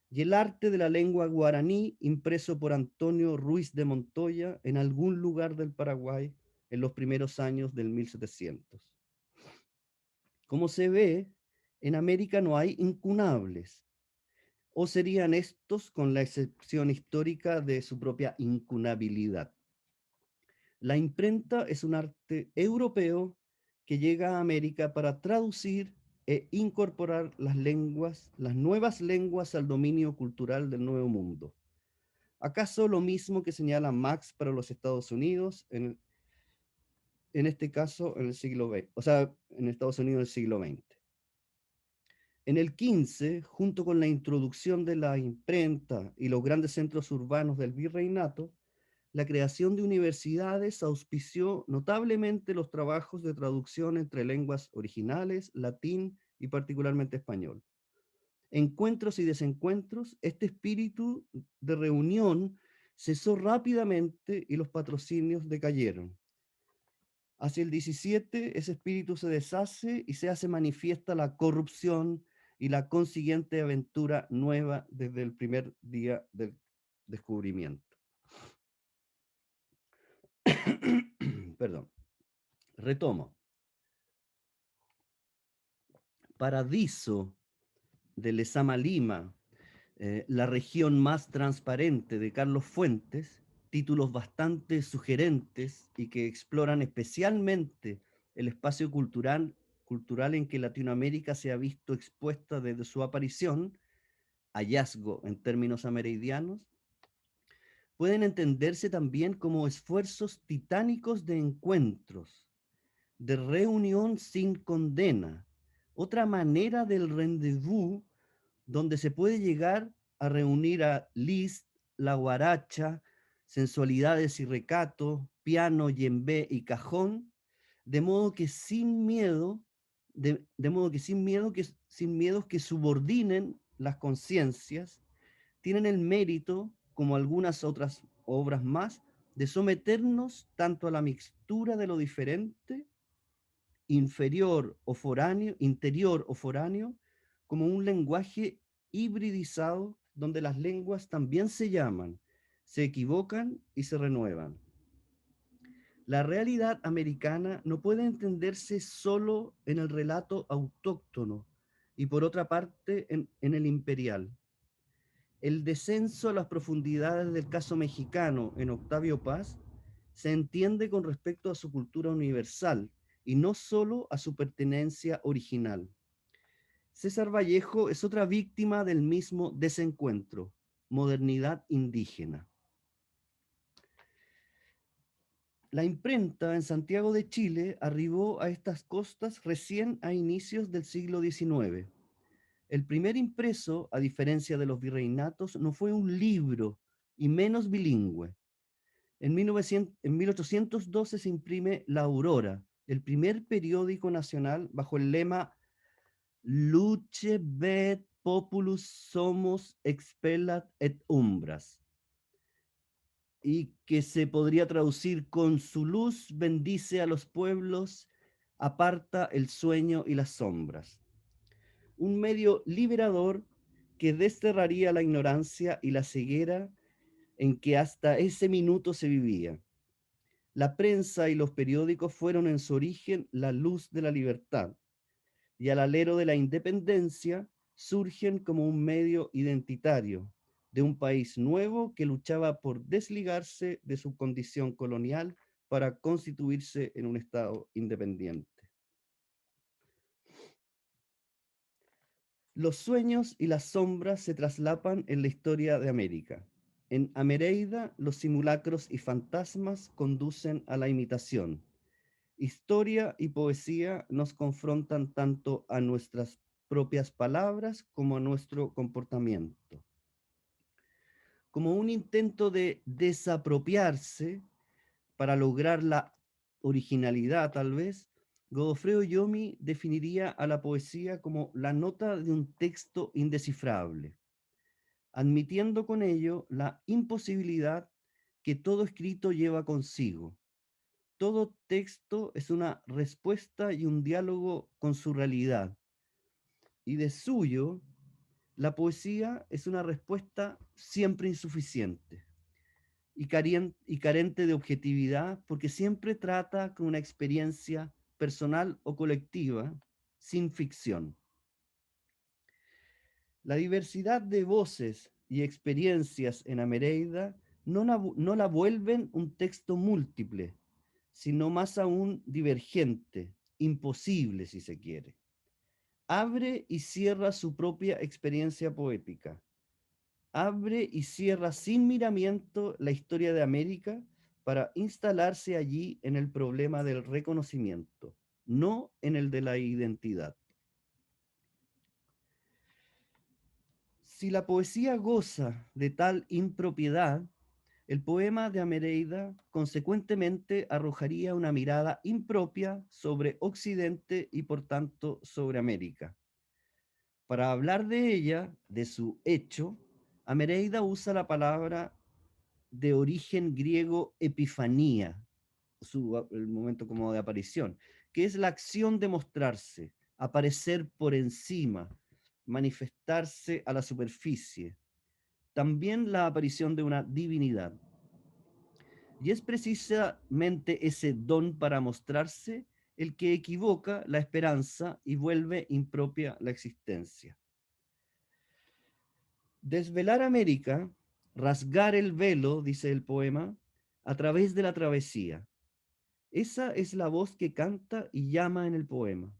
Y el arte de la lengua guaraní, impreso por Antonio Ruiz de Montoya en algún lugar del Paraguay en los primeros años del 1700. Como se ve, en América no hay incunables, o serían estos con la excepción histórica de su propia incunabilidad. La imprenta es un arte europeo que llega a América para traducir e incorporar las nuevas lenguas al dominio cultural del Nuevo Mundo. ¿Acaso lo mismo que señala Marx para los Estados Unidos, en este caso en el siglo XX, o sea, en Estados Unidos del siglo XX? En el 15, junto con la introducción de la imprenta y los grandes centros urbanos del virreinato, la creación de universidades auspició notablemente los trabajos de traducción entre lenguas originales, latín y particularmente español. Encuentros y desencuentros, este espíritu de reunión cesó rápidamente y los patrocinios decayeron. Hacia el 17, ese espíritu se deshace y se hace manifiesta la corrupción y la consiguiente aventura nueva desde el primer día del descubrimiento. Perdón. Retomo. Paradiso de Lezama Lima, la región más transparente de Carlos Fuentes, títulos bastante sugerentes y que exploran especialmente el espacio cultural en que Latinoamérica se ha visto expuesta desde su aparición, hallazgo en términos amerindianos, pueden entenderse también como esfuerzos titánicos de encuentros, de reunión sin condena, otra manera del rendezvous donde se puede llegar a reunir a Liszt, la guaracha, sensualidades y recato, piano, yembe y cajón, de modo que sin miedo, de modo que sin miedos que subordinen las conciencias, tienen el mérito, como algunas otras obras más, de someternos tanto a la mixtura de lo diferente, interior o foráneo, como un lenguaje hibridizado donde las lenguas también se llaman, se equivocan y se renuevan. La realidad americana no puede entenderse solo en el relato autóctono y por otra parte en el imperial. El descenso a las profundidades del caso mexicano en Octavio Paz se entiende con respecto a su cultura universal y no solo a su pertenencia original. César Vallejo es otra víctima del mismo desencuentro, modernidad indígena. La imprenta en Santiago de Chile arribó a estas costas recién a inicios del siglo XIX. El primer impreso, a diferencia de los virreinatos, no fue un libro y menos bilingüe. En 1812 se imprime La Aurora, el primer periódico nacional bajo el lema Luce vet populus somos expellat et umbras, y que se podría traducir: con su luz bendice a los pueblos, aparta el sueño y las sombras. Un medio liberador que desterraría la ignorancia y la ceguera en que hasta ese minuto se vivía. La prensa y los periódicos fueron en su origen la luz de la libertad, y al alero de la independencia surgen como un medio identitario de un país nuevo que luchaba por desligarse de su condición colonial para constituirse en un Estado independiente. Los sueños y las sombras se traslapan en la historia de América. En Amereida, los simulacros y fantasmas conducen a la imitación. Historia y poesía nos confrontan tanto a nuestras propias palabras como a nuestro comportamiento. Como un intento de desapropiarse para lograr la originalidad, tal vez, Godofredo Yomi definiría a la poesía como la nota de un texto indescifrable, admitiendo con ello la imposibilidad que todo escrito lleva consigo. Todo texto es una respuesta y un diálogo con su realidad. Y de suyo, la poesía es una respuesta siempre insuficiente y carente de objetividad, porque siempre trata con una experiencia personal o colectiva, sin ficción. La diversidad de voces y experiencias en Amereida no la vuelven un texto múltiple, sino más aún divergente, imposible si se quiere. Abre y cierra su propia experiencia poética. Abre y cierra sin miramiento la historia de América para instalarse allí en el problema del reconocimiento, no en el de la identidad. Si la poesía goza de tal impropiedad, el poema de Amereida consecuentemente arrojaría una mirada impropia sobre Occidente y por tanto sobre América. Para hablar de ella, de su hecho, Amereida usa la palabra de origen griego epifanía, el momento como de aparición, que es la acción de mostrarse, aparecer por encima, manifestarse a la superficie. También la aparición de una divinidad. Y es precisamente ese don para mostrarse el que equivoca la esperanza y vuelve impropia la existencia. Desvelar América, rasgar el velo, dice el poema, a través de la travesía. Esa es la voz que canta y llama en el poema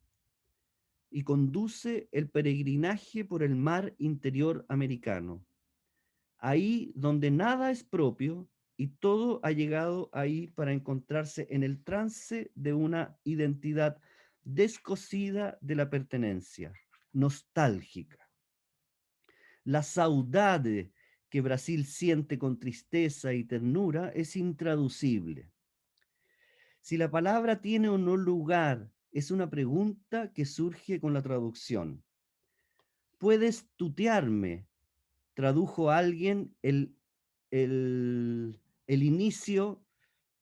y conduce el peregrinaje por el mar interior americano. Ahí donde nada es propio y todo ha llegado ahí para encontrarse en el trance de una identidad descosida de la pertenencia, nostálgica. La saudade que Brasil siente con tristeza y ternura es intraducible. Si la palabra tiene o no lugar, es una pregunta que surge con la traducción. ¿Puedes tutearme? Tradujo alguien el inicio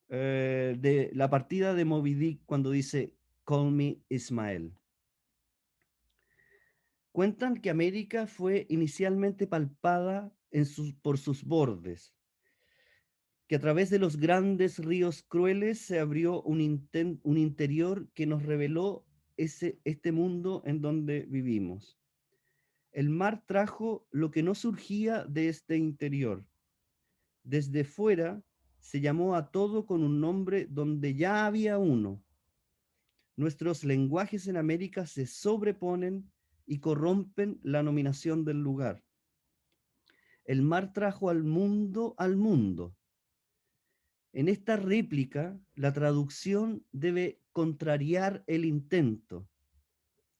de la partida de Moby Dick cuando dice Call me Ismael. Cuentan que América fue inicialmente palpada por sus bordes, que a través de los grandes ríos crueles se abrió un interior que nos reveló este mundo en donde vivimos. El mar trajo lo que no surgía de este interior. Desde fuera se llamó a todo con un nombre donde ya había uno. Nuestros lenguajes en América se sobreponen y corrompen la nominación del lugar. El mar trajo al mundo al mundo. En esta réplica, la traducción debe contrariar el intento,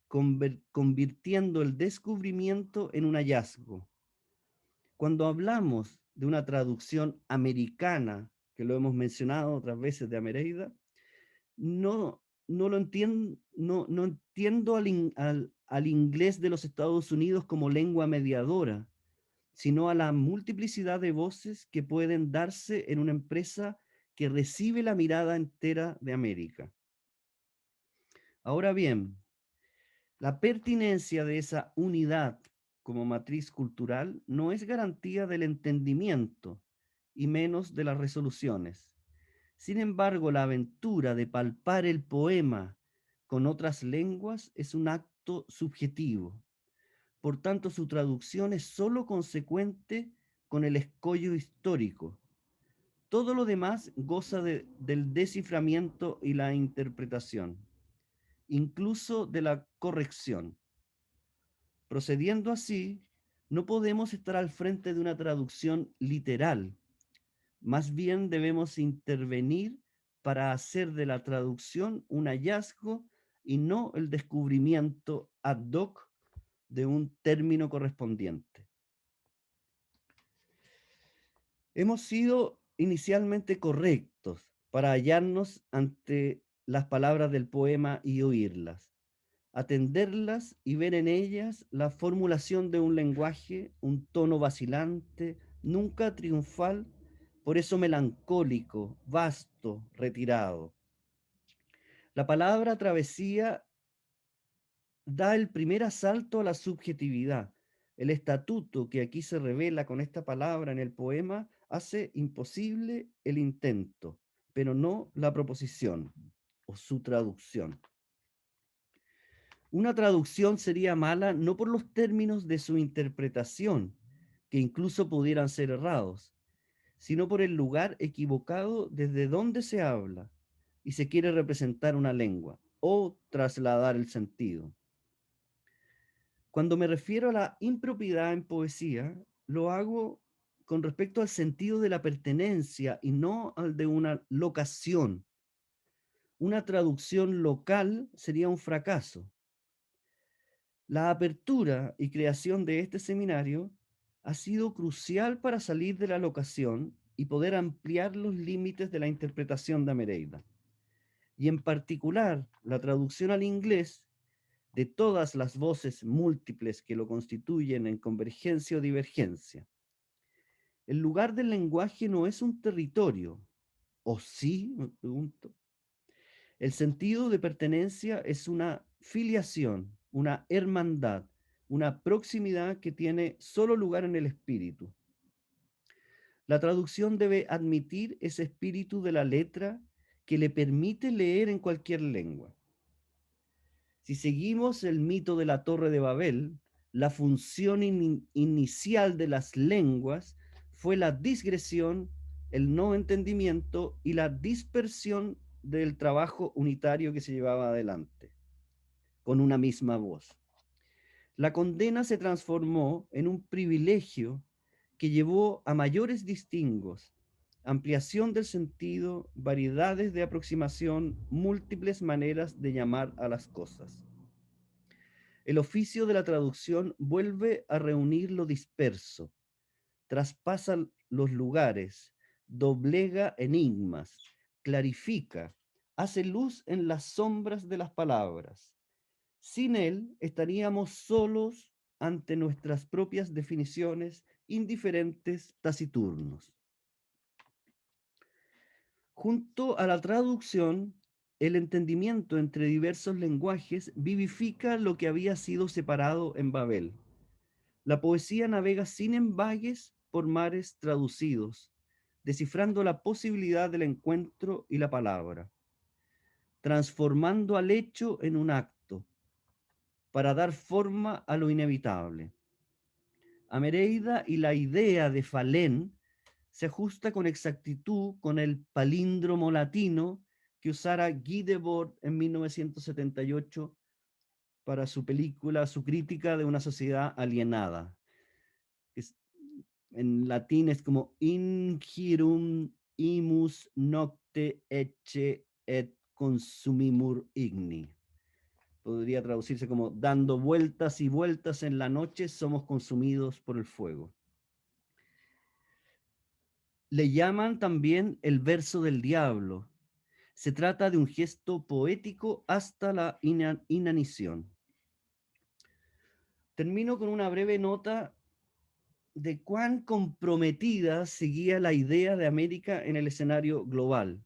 convirtiendo el descubrimiento en un hallazgo. Cuando hablamos de una traducción americana, que lo hemos mencionado otras veces de Amereida, no entiendo al inglés de los Estados Unidos como lengua mediadora, sino a la multiplicidad de voces que pueden darse en una empresa que recibe la mirada entera de América. Ahora bien, la pertinencia de esa unidad como matriz cultural no es garantía del entendimiento y menos de las resoluciones. Sin embargo, la aventura de palpar el poema con otras lenguas es un acto subjetivo. Por tanto, su traducción es sólo consecuente con el escollo histórico. Todo lo demás goza del desciframiento y la interpretación, incluso de la corrección. Procediendo así, no podemos estar al frente de una traducción literal. Más bien debemos intervenir para hacer de la traducción un hallazgo y no el descubrimiento ad hoc de un término correspondiente. Hemos sido inicialmente correctos para hallarnos ante las palabras del poema y oírlas, atenderlas y ver en ellas la formulación de un lenguaje, un tono vacilante, nunca triunfal, por eso melancólico, vasto, retirado. La palabra travesía da el primer asalto a la subjetividad. El estatuto que aquí se revela con esta palabra en el poema hace imposible el intento, pero no la proposición o su traducción. Una traducción sería mala no por los términos de su interpretación, que incluso pudieran ser errados, sino por el lugar equivocado desde donde se habla y se quiere representar una lengua o trasladar el sentido. Cuando me refiero a la impropiedad en poesía, lo hago con respecto al sentido de la pertenencia y no al de una locación. Una traducción local sería un fracaso. La apertura y creación de este seminario ha sido crucial para salir de la locación y poder ampliar los límites de la interpretación de Amereida. Y en particular, la traducción al inglés de todas las voces múltiples que lo constituyen en convergencia o divergencia. El lugar del lenguaje no es un territorio, ¿o sí? Me pregunto. El sentido de pertenencia es una filiación, una hermandad, una proximidad que tiene solo lugar en el espíritu. La traducción debe admitir ese espíritu de la letra que le permite leer en cualquier lengua. Si seguimos el mito de la Torre de Babel, la función inicial de las lenguas fue la digresión, el no entendimiento y la dispersión del trabajo unitario que se llevaba adelante, con una misma voz. La condena se transformó en un privilegio que llevó a mayores distingos, ampliación del sentido, variedades de aproximación, múltiples maneras de llamar a las cosas. El oficio de la traducción vuelve a reunir lo disperso, traspasa los lugares, doblega enigmas, clarifica, hace luz en las sombras de las palabras. Sin él estaríamos solos ante nuestras propias definiciones, indiferentes, taciturnos. Junto a la traducción, el entendimiento entre diversos lenguajes vivifica lo que había sido separado en Babel. La poesía navega sin embagues por mares traducidos, descifrando la posibilidad del encuentro y la palabra, transformando al hecho en un acto, para dar forma a lo inevitable. Amereida y la idea de Falén se ajusta con exactitud con el palíndromo latino que usara Guy Debord en 1978 para su película, su crítica de una sociedad alienada. En latín es como ingirum imus nocte ecce et consumimur igni. Podría traducirse como dando vueltas y vueltas en la noche somos consumidos por el fuego. Le llaman también el verso del diablo. Se trata de un gesto poético hasta la inanición. Termino con una breve nota de cuán comprometida seguía la idea de América en el escenario global.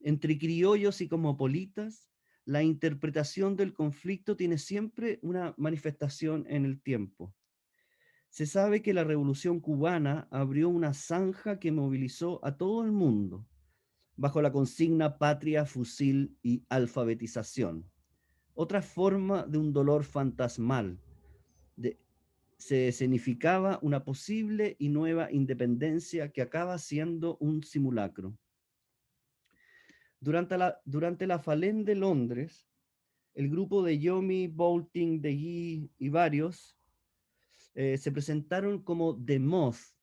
Entre criollos y cosmopolitas, la interpretación del conflicto tiene siempre una manifestación en el tiempo. Se sabe que la Revolución cubana abrió una zanja que movilizó a todo el mundo, bajo la consigna patria, fusil y alfabetización. Otra forma de un dolor fantasmal. Se escenificaba una posible y nueva independencia que acaba siendo un simulacro. Durante la Falén de Londres, el grupo de Yomi, Bolting, De Guy y varios se presentaron como The Moth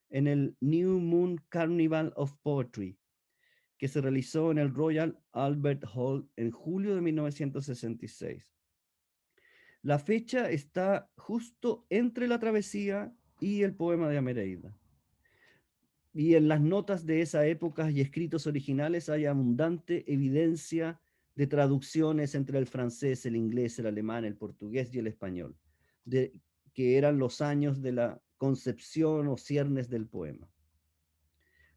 en el New Moon Carnival of Poetry, que se realizó en el Royal Albert Hall en julio de 1966. La fecha está justo entre la travesía y el poema de Amereida. Y en las notas de esa época y escritos originales hay abundante evidencia de traducciones entre el francés, el inglés, el alemán, el portugués y el español, que eran los años de la concepción o ciernes del poema.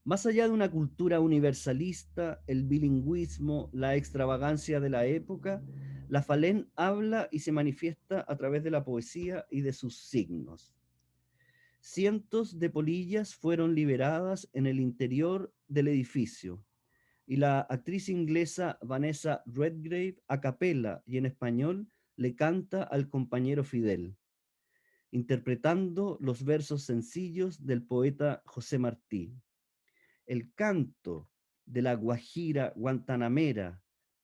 Más allá de una cultura universalista, el bilingüismo, la extravagancia de la época, la Falén habla y se manifiesta a través de la poesía y de sus signos. Cientos de polillas fueron liberadas en el interior del edificio y la actriz inglesa Vanessa Redgrave, a capela y en español, le canta al compañero Fidel, interpretando los versos sencillos del poeta José Martí. El canto de la guajira guantanamera,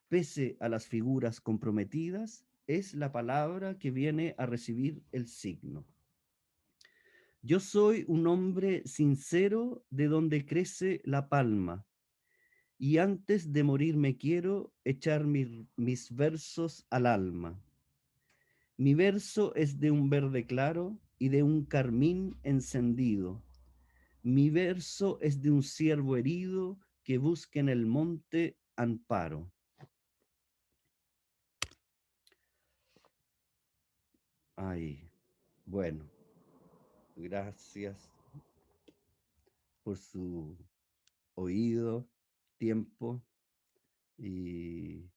pese a las figuras comprometidas, es la palabra que viene a recibir el signo. Yo soy un hombre sincero de donde crece la palma, y antes de morir me quiero echar mis versos al alma. Mi verso es de un verde claro y de un carmín encendido. Mi verso es de un ciervo herido que busca en el monte amparo. Ay, bueno, gracias por su oído, tiempo y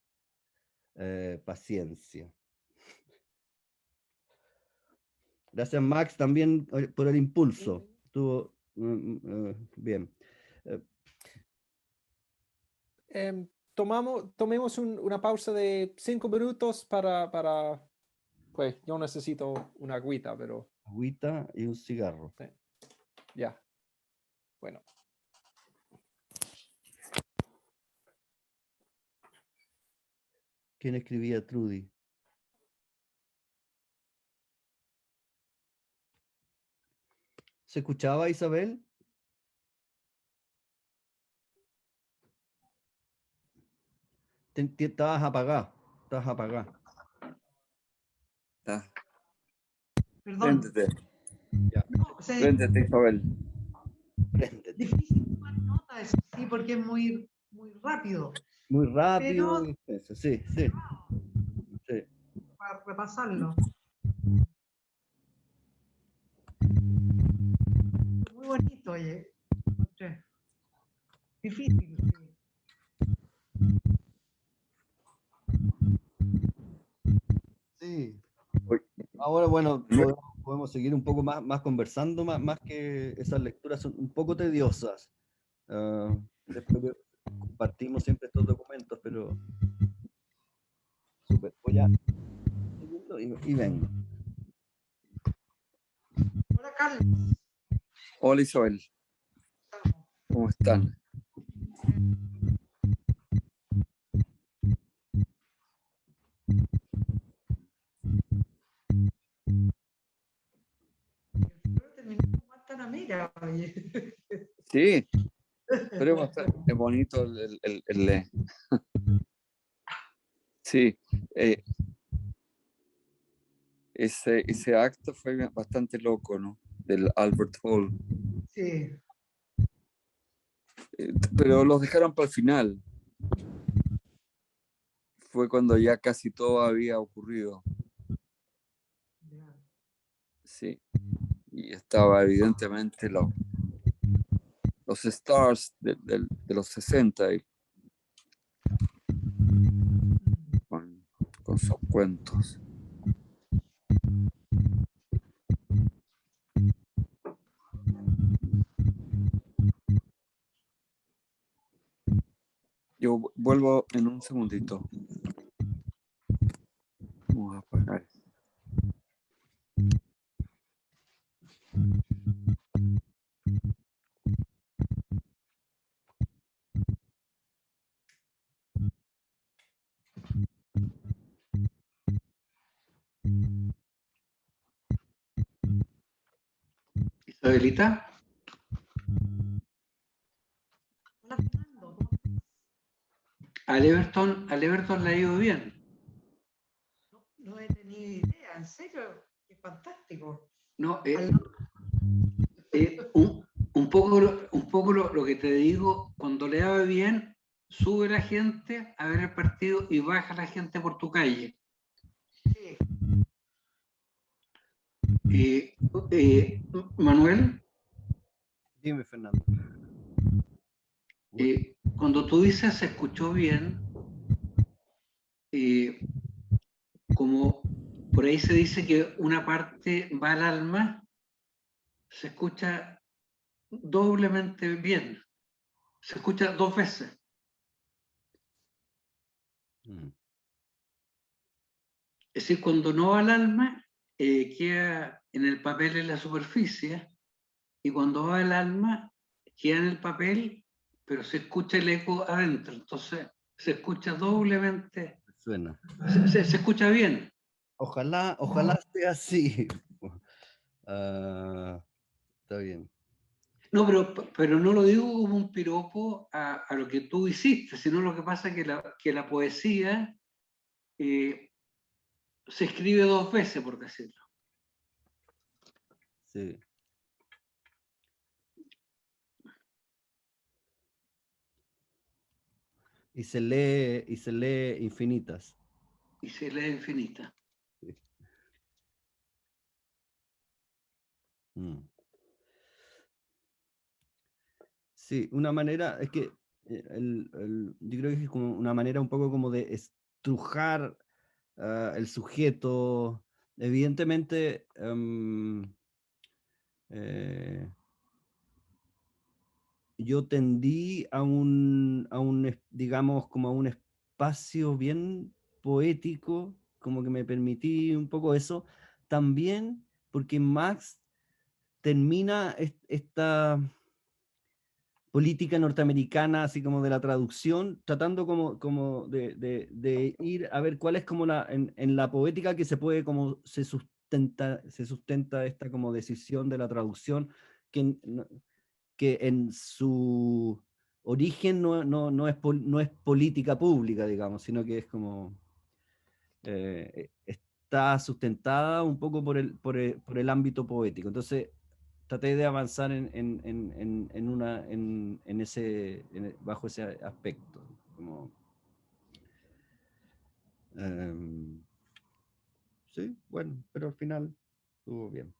paciencia. Gracias, Max, también por el impulso. Estuvo bien. Tomemos una pausa de 5 minutos pues yo necesito una agüita, pero Agüita y un cigarro. sí. Ya, bueno. ¿Quién escribía Trudy? ¿Se escuchaba, Isabel? Estabas apagada. Estabas apagada. Está. Perdón. Préndete, No, préndete, Isabel. Préndete. difícil tomar nota, eso sí, porque es muy, muy rápido. Muy rápido. Pero- Y extenso, sí, sí, sí. Para repasarlo. Muy bonito, oye. Encontré. Difícil, sí. Sí. Uy. Ahora, bueno, podemos seguir un poco más conversando, más que esas lecturas son un poco tediosas. Después compartimos siempre estos documentos, pero súper. Voy a segundo y vengo. Hola, Carlos. Hola, Isabel. ¿Cómo están? Terminó con Guantanamera, oye. Sí, pero es bonito sí, ese acto fue bastante loco, ¿no? Del Albert Hall. Sí. Pero los dejaron para el final. Fue cuando ya casi todo había ocurrido. Ya. Sí. Y estaba evidentemente los stars de los 60 y con sus cuentos. Yo vuelvo en un segundito. Vamos a apagar. Isabelita, Hola, Fernando. ¿Cómo estás? al Everton le ha ido bien. No he tenido idea, en serio. Qué fantástico. No, Al- un poco, un poco lo que te digo, cuando le va bien, sube la gente a ver el partido y baja la gente por tu calle. Sí. Manuel, Dime, Fernando. cuando tú dices se escuchó bien, como por ahí se dice que una parte va al alma, se escucha doblemente bien. Se escucha dos veces. Mm. Es decir, cuando no va al alma, queda en el papel en la superficie, y cuando va al alma, queda en el papel, pero se escucha el eco adentro. Entonces, se escucha doblemente, Suena. se escucha bien. Ojalá sea así. Está bien. No, pero no lo digo como un piropo a lo que tú hiciste, sino lo que pasa es que la poesía se escribe dos veces, por decirlo. Sí. Y se lee infinitas. Y se lee infinita. Sí. Mm. Sí, una manera, es que yo creo que es como una manera un poco como de estrujar el sujeto. Evidentemente, yo tendí digamos, como a un espacio bien poético, como que me permití un poco eso, también porque Max termina esta política norteamericana, así como de la traducción, tratando como de ir a ver cuál es como en la poética que se puede, como se sustenta esta como decisión de la traducción, que en su origen no es política pública, digamos, sino que es como está sustentada un poco por el ámbito poético. Entonces, traté de avanzar bajo ese aspecto. Como, sí, bueno, pero al final estuvo bien.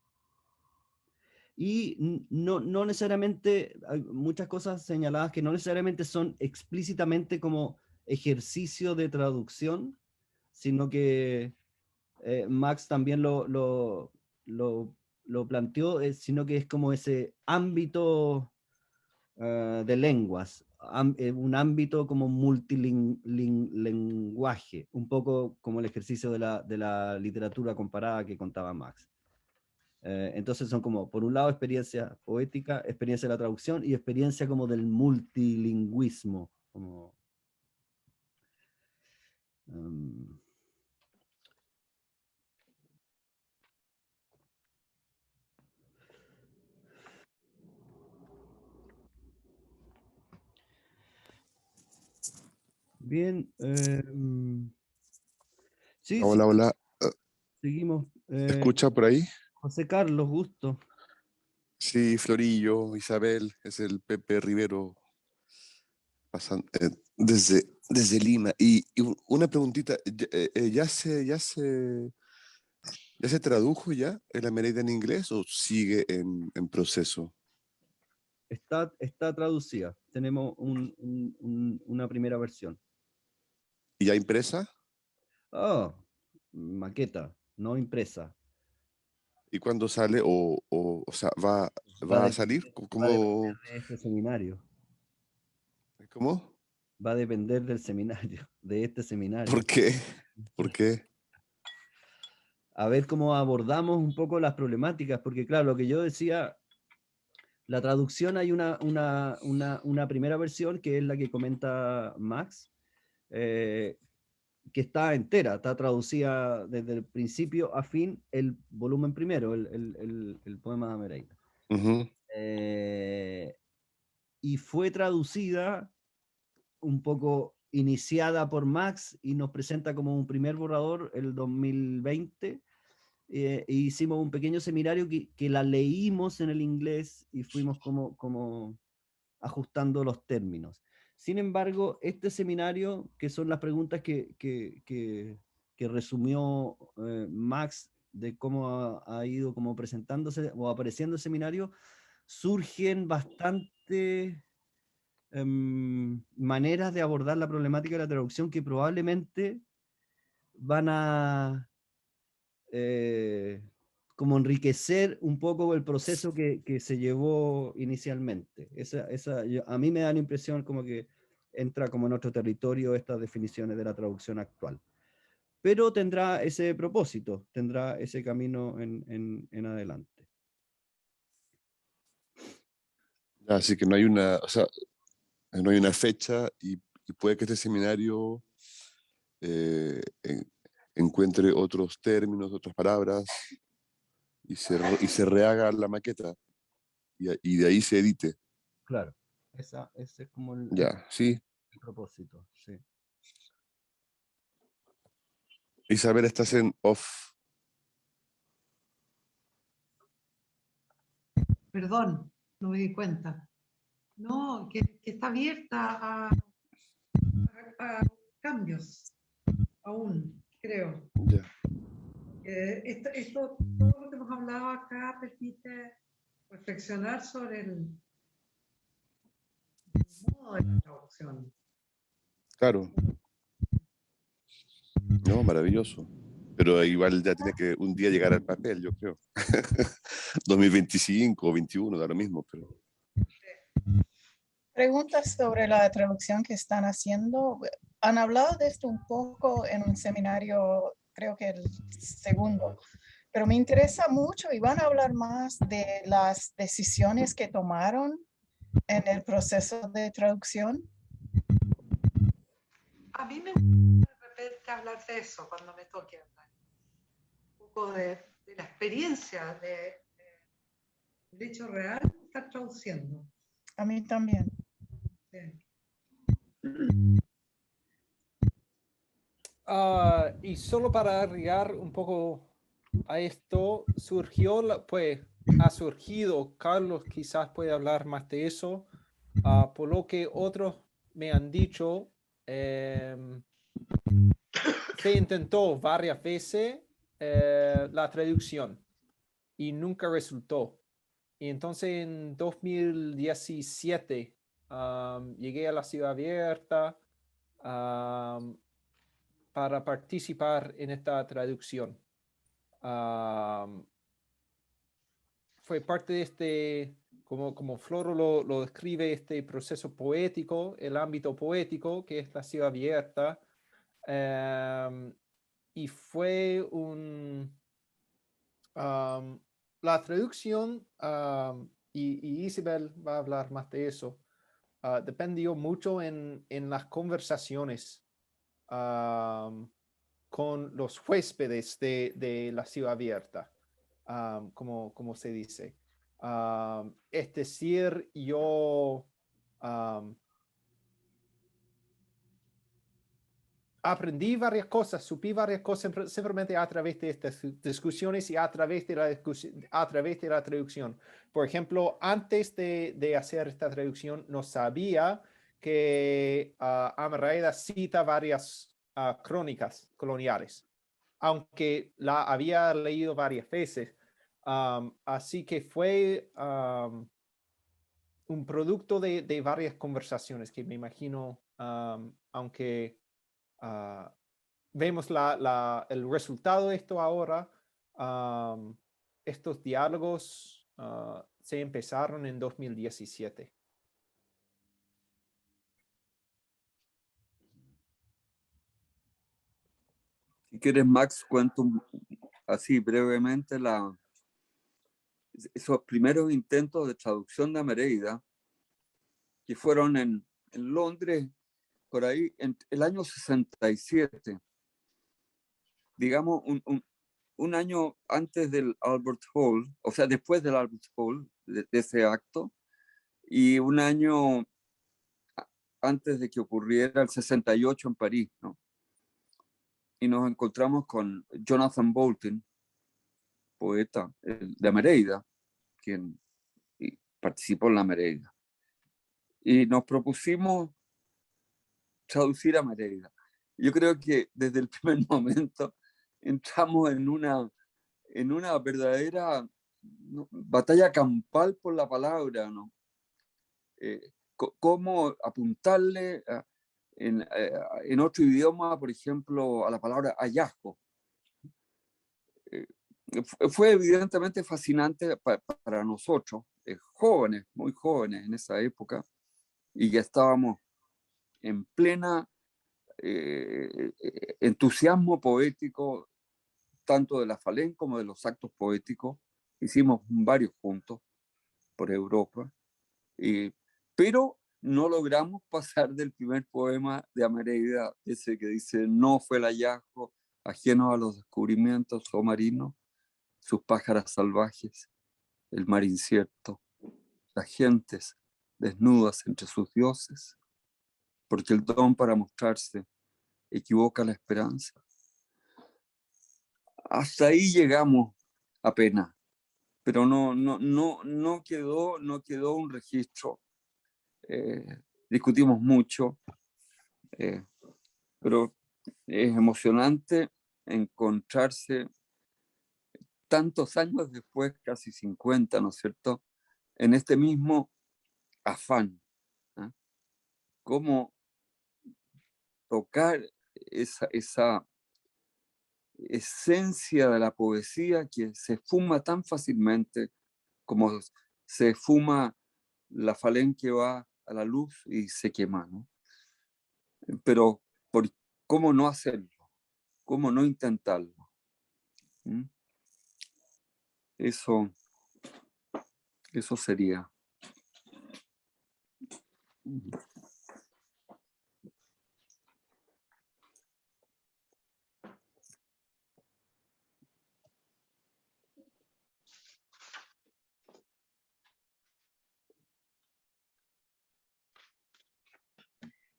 Y no necesariamente, hay muchas cosas señaladas que no necesariamente son explícitamente como ejercicio de traducción, sino que Max también lo planteó, sino que es como ese ámbito de lenguas, un ámbito como multilinguaje, un poco como el ejercicio de la literatura comparada que contaba Max. Entonces son como, por un lado, experiencia poética, experiencia de la traducción y experiencia como del multilingüismo. Como, bien. Sí, Hola, sí, hola. seguimos. ¿Se escucha por ahí? José Carlos, gusto. Sí, Florillo, Isabel, es el Pepe Rivero desde Lima. Y una preguntita, ¿ya se tradujo ya el Amereida en inglés o sigue en proceso? Está traducida. Tenemos una primera versión. ¿Y ya impresa? Ah, maqueta, no impresa. ¿Y cuándo sale? O sea, Va a ¿va a salir? depender, va a depender ¿Cómo? de este seminario. ¿Cómo? Va a depender del seminario, de este seminario. ¿Por qué? ¿Por qué? A ver cómo abordamos un poco las problemáticas, porque claro, lo que yo decía, la traducción hay una primera versión que es la que comenta Max, que está entera, está traducida desde el principio a fin, el volumen primero, el poema de Amereida. Ujú. Y fue traducida un poco iniciada por Max y nos presenta como un primer borrador el 2020. E hicimos un pequeño seminario que la leímos en el inglés y fuimos como ajustando los términos. Sin embargo, este seminario, que son las preguntas que resumió Max de cómo ha ido como presentándose o apareciendo el seminario, surgen bastante maneras de abordar la problemática de la traducción que probablemente van a como enriquecer un poco el proceso que se llevó inicialmente. A mí me da la impresión como que entra como en otro territorio estas definiciones de la traducción actual. Pero tendrá ese propósito, tendrá ese camino en adelante. Así que o sea, no hay una fecha y puede que este seminario encuentre otros términos, otras palabras y se rehaga la maqueta y de ahí se edite. Claro, ese es como Ya, sí. el propósito, sí. Isabel, estás en off. Perdón, no me di cuenta. No, que está abierta a cambios, aún, creo. Ya. Todo lo que hemos hablado acá permite reflexionar sobre el modo de la traducción. Claro. No, maravilloso. Pero igual ya tiene que un día llegar al papel, yo creo. 2025 o 2021, da lo mismo, pero... Preguntas sobre la traducción que están haciendo. Han hablado de esto un poco en un seminario, creo que el segundo, pero me interesa mucho y van a hablar más de las decisiones que tomaron en el proceso de traducción. A mí me gusta de repente hablar de eso cuando me toque hablar. Un poco de la experiencia del hecho real de estar traduciendo. A mí también. Sí. Y solo para agregar un poco a esto, ha surgido, Carlos quizás puede hablar más de eso, por lo que otros me han dicho, se intentó varias veces la traducción y nunca resultó. Y entonces en 2017 llegué a la Ciudad Abierta para participar en esta traducción. Fue parte de este, como Floro lo describe, este proceso poético, el ámbito poético, que es la Ciudad Abierta. Y fue la traducción, y Isabel va a hablar más de eso, dependió mucho en las conversaciones con los huéspedes de la Ciudad Abierta, como se dice. Es decir, yo aprendí varias cosas, supí varias cosas simplemente a través de estas discusiones y a través de la traducción. Por ejemplo, antes de hacer esta traducción, no sabía que Amarraida cita varias crónicas coloniales, aunque la había leído varias veces. Así que fue un producto de varias conversaciones que me imagino, aunque vemos el resultado de esto ahora. Estos diálogos se empezaron en 2017. Si quieres, Max, cuento así brevemente esos primeros intentos de traducción de Amereida, que fueron en Londres, por ahí, en el año 67, digamos, un año antes del Albert Hall, o sea, después del Albert Hall, de ese acto, y un año antes de que ocurriera el 68 en París, ¿no? Y nos encontramos con Jonathan Bolton, poeta de Amereida, quien participó en la Amereida. Y nos propusimos traducir a Amereida. Yo creo que desde el primer momento entramos en una verdadera, ¿no?, batalla campal por la palabra, ¿no? Cómo apuntarle en otro idioma, por ejemplo, a la palabra hallazgo. Fue evidentemente fascinante para nosotros, jóvenes, muy jóvenes en esa época, y ya estábamos en plena entusiasmo poético, tanto de la Falén como de los actos poéticos. Hicimos varios juntos por Europa, pero no logramos pasar del primer poema de Amereida, ese que dice: no fue el hallazgo ajeno a los descubrimientos, oh marino, sus pájaras salvajes, el mar incierto, las gentes desnudas entre sus dioses, porque el don para mostrarse equivoca la esperanza. Hasta ahí llegamos apenas, pero no quedó un registro. Discutimos mucho, pero es emocionante encontrarse tantos años después, casi 50, ¿no es cierto?, en este mismo afán. ¿Eh? Cómo tocar esa esencia de la poesía que se esfuma tan fácilmente como se esfuma la Falén que va a la luz y se quema, ¿no? Pero ¿cómo no hacerlo? ¿Cómo no intentarlo? ¿Mm? Eso sería.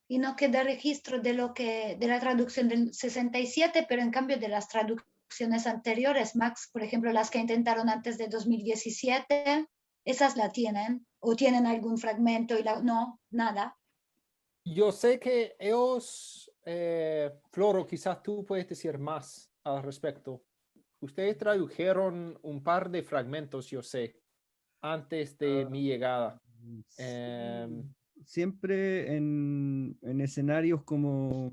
y no queda registro de de la traducción del 67, pero en cambio de las traducciones anteriores, Max, por ejemplo, las que intentaron antes de 2017, esas la tienen, o tienen algún fragmento y no, nada. Yo sé que ellos, Floro, quizás tú puedes decir más al respecto. Ustedes tradujeron un par de fragmentos, yo sé, antes de mi llegada. Siempre en escenarios como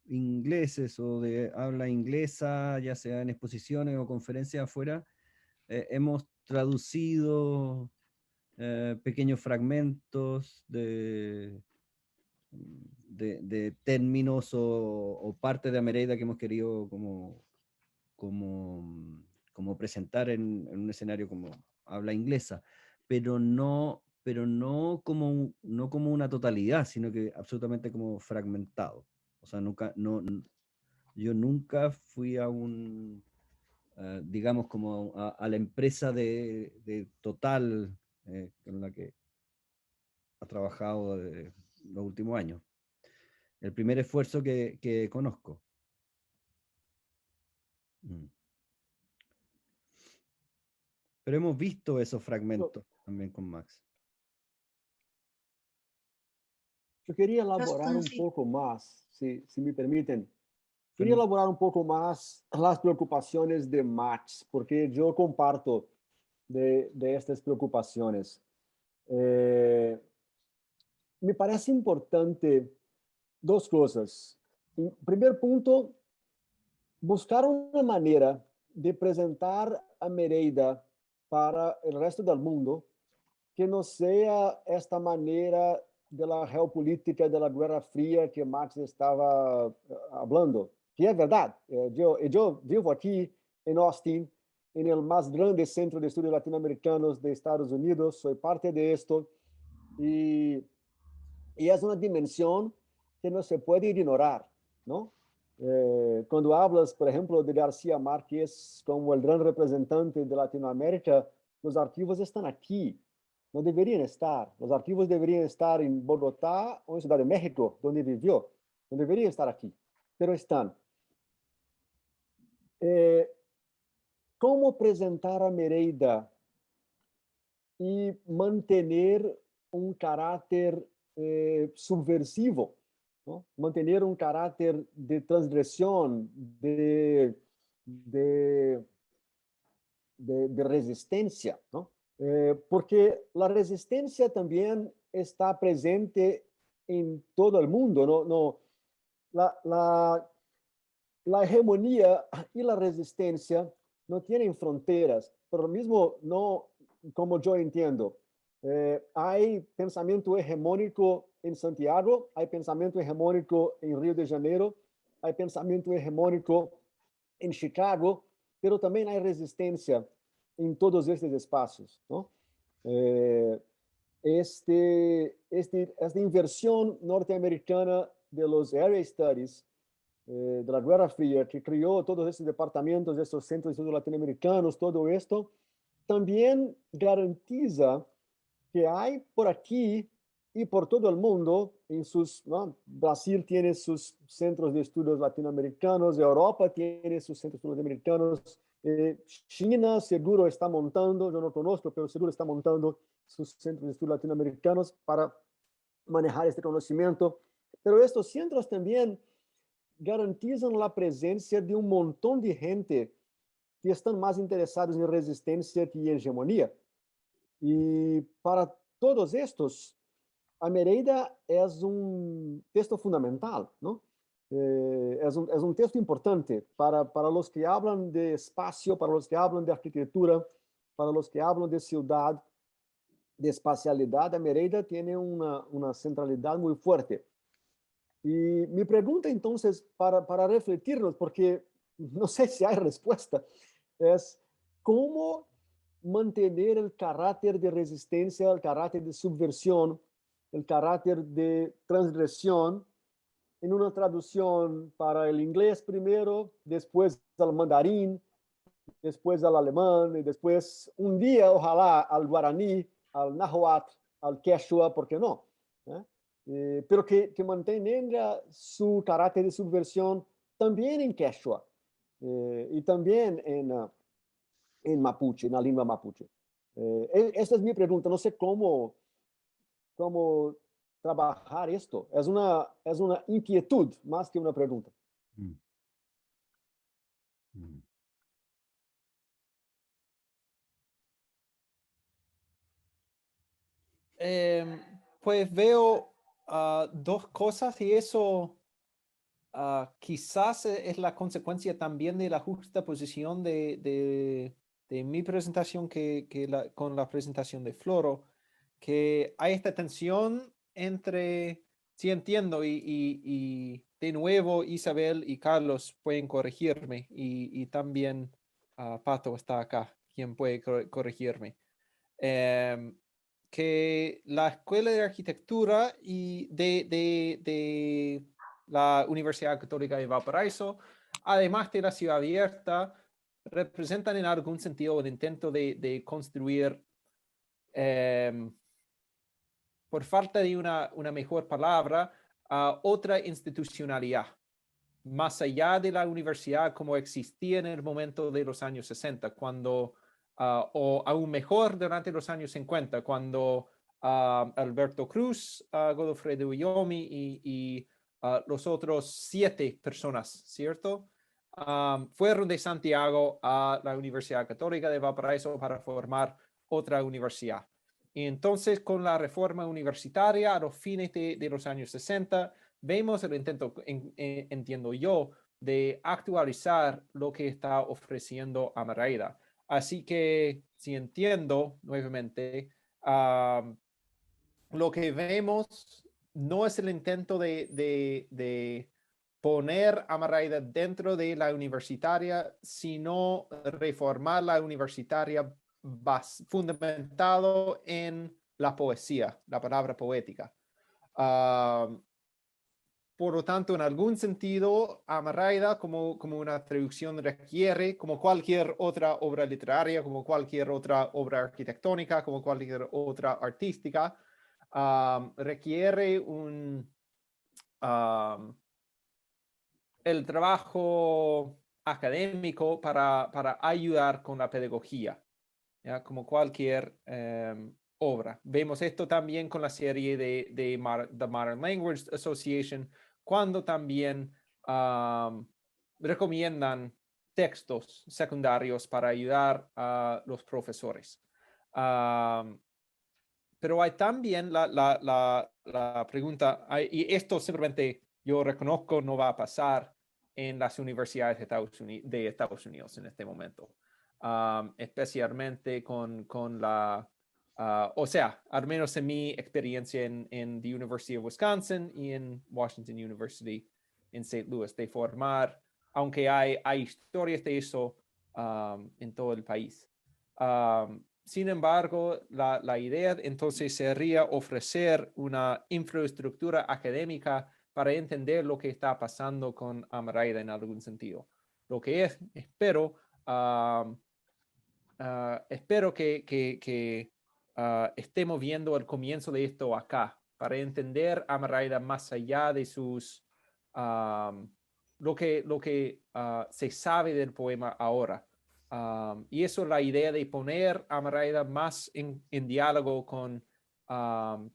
ingleses o de habla inglesa, ya sea en exposiciones o conferencias afuera, hemos traducido pequeños fragmentos de términos o parte de Amereida que hemos querido como presentar en un escenario como habla inglesa, pero no no como una totalidad, sino que absolutamente como fragmentado. O sea, yo nunca fui a digamos, como a la empresa de Total con la que ha trabajado los últimos años. El primer esfuerzo que conozco. Pero hemos visto esos fragmentos también con Max. Yo quería elaborar un poco más, si me permiten. Quería elaborar un poco más las preocupaciones de Max, porque yo comparto de estas preocupaciones. Me parece importante dos cosas. Primer punto, buscar una manera de presentar a Merida para el resto del mundo que no sea esta manera de la geopolítica de la Guerra Fría que Marx estaba hablando, que es verdad. Yo vivo aquí en Austin, en el más grande centro de estudios latinoamericanos de Estados Unidos, soy parte de esto, y es una dimensión que no se puede ignorar, ¿no? Cuando hablas, por ejemplo, de García Márquez como el gran representante de Latinoamérica, los archivos están aquí, no deberían estar. Los archivos deberían estar en Bogotá o en Ciudad de México, donde vivió. No deberían estar aquí, pero están. ¿Cómo presentar a Merida y mantener un carácter subversivo, ¿no? Mantener un carácter de transgresión, de resistencia, ¿no? Porque la resistencia también está presente en todo el mundo, ¿no? La hegemonía y la resistencia no tienen fronteras, pero lo mismo no, como yo entiendo. Hay pensamiento hegemónico en Santiago, hay pensamiento hegemónico en Río de Janeiro, hay pensamiento hegemónico en Chicago, pero también hay resistencia en todos estos espacios, ¿no? Esta inversión norteamericana de los Area Studies, de la Guerra Fría, que creó todos estos departamentos, estos centros de estudios latinoamericanos, todo esto, también garantiza que hay por aquí y por todo el mundo, ¿no? Brasil tiene sus centros de estudios latinoamericanos, Europa tiene sus centros de estudios latinoamericanos, China seguro está montando, yo no conozco, pero seguro está montando sus centros de estudios latinoamericanos para manejar este conocimiento. Pero estos centros también garantizan la presencia de un montón de gente que están más interesados en resistencia que en hegemonía. Y para todos estos, a Merida es un texto fundamental, ¿no? Es un texto importante para los que hablan de espacio, para los que hablan de arquitectura, para los que hablan de ciudad, de espacialidad. A Merida tiene una centralidad muy fuerte. Y mi pregunta entonces, para refletirnos, porque no sé si hay respuesta, es cómo mantener el carácter de resistencia, el carácter de subversión, el carácter de transgresión en una traducción para el inglés primero, después al mandarín, después al alemán, y después un día, ojalá, al guaraní, al náhuatl, al quechua, ¿por qué no? pero que mantenga su carácter de subversión también en quechua y también en mapuche, en la lengua mapuche. Esta es mi pregunta, no sé cómo trabajar esto. Es una inquietud más que una pregunta. Mm. Mm. Pues veo dos cosas y eso quizás es la consecuencia también de la justa posición de mi presentación con la presentación de Floro, que hay esta tensión entre, sí entiendo, y de nuevo Isabel y Carlos pueden corregirme y también Pato está acá, quien puede corregirme. Que la Escuela de Arquitectura y de la Universidad Católica de Valparaíso, además de la Ciudad Abierta, representan en algún sentido el intento de construir, por falta de una mejor palabra, otra institucionalidad, más allá de la universidad como existía en el momento de los años 60, cuando o aún mejor durante los años 50, cuando Alberto Cruz, Godofredo Willomi y los otros 7 personas, ¿cierto? Fueron de Santiago a la Universidad Católica de Valparaíso para formar otra universidad. Y entonces, con la reforma universitaria a los fines de los años 60, vemos el intento, entiendo yo, de actualizar lo que está ofreciendo Amarayda. Así que, si entiendo nuevamente, lo que vemos no es el intento de poner Amarayda dentro de la universitaria, sino reformar la universitaria fundamentado en la poesía, la palabra poética. Por lo tanto, en algún sentido, Amarayda, como una traducción, requiere, como cualquier otra obra literaria, como cualquier otra obra arquitectónica, como cualquier otra artística, requiere el trabajo académico para ayudar con la pedagogía, ¿ya? Como cualquier obra. Vemos esto también con la serie de The Modern Language Association, cuando también recomiendan textos secundarios para ayudar a los profesores. Pero hay también la pregunta, y esto simplemente yo reconozco no va a pasar en las universidades de Estados Unidos en este momento, especialmente con la... o sea, al menos en mi experiencia en the University of Wisconsin y en Washington University en St. Louis, de formar, aunque hay historias de eso en todo el país. Sin embargo, la idea entonces sería ofrecer una infraestructura académica para entender lo que está pasando con Amarayda en algún sentido. Lo que es, espero que estemos viendo el comienzo de esto acá, para entender a Amarayda más allá de sus lo que se sabe del poema ahora. Y eso es la idea de poner a Amarayda más en diálogo con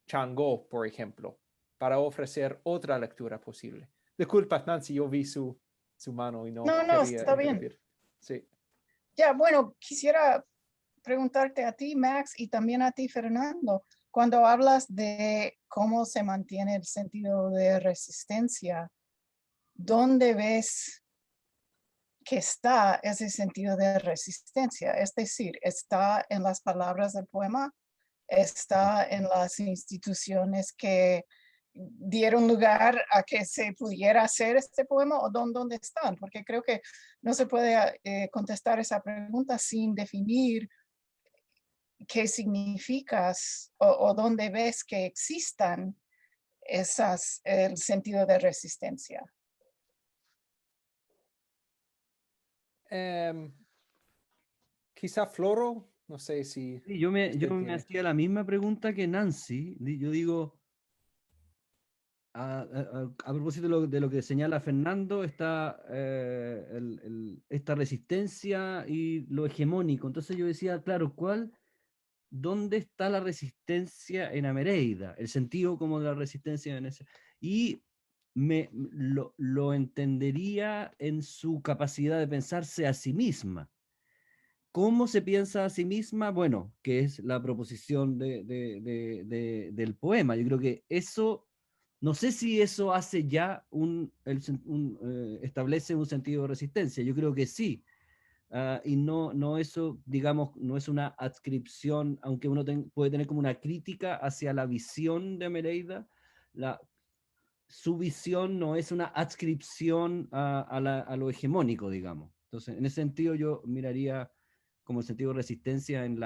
Changó, por ejemplo, para ofrecer otra lectura posible. Disculpa, Nancy, yo vi su mano y no quería está bien. interrumpir. Sí. Ya, bueno, quisiera preguntarte a ti, Max, y también a ti, Fernando, cuando hablas de cómo se mantiene el sentido de resistencia, ¿dónde ves que está ese sentido de resistencia? Es decir, ¿está en las palabras del poema? ¿Está en las instituciones que dieron lugar a que se pudiera hacer este poema, o dónde están? Porque creo que no se puede contestar esa pregunta sin definir qué significas o dónde ves que existan el sentido de resistencia. Quizá Floro, no sé si... Sí, yo me usted tiene. hacía la misma pregunta que Nancy. Yo digo, a propósito de lo que señala Fernando, está esta resistencia y lo hegemónico. Entonces yo decía, claro, ¿dónde está la resistencia en Amereida? El sentido como de la resistencia en ese. Y lo entendería en su capacidad de pensarse a sí misma. ¿Cómo se piensa a sí misma? Bueno, que es la proposición del poema. Yo creo que eso, no sé si eso hace ya establece un sentido de resistencia. Yo creo que sí. Y no eso, digamos, no es una adscripción, aunque uno puede tener como una crítica hacia la visión de Mereida, su visión no es una adscripción a lo hegemónico, digamos. Entonces, en ese sentido yo miraría como el sentido de resistencia en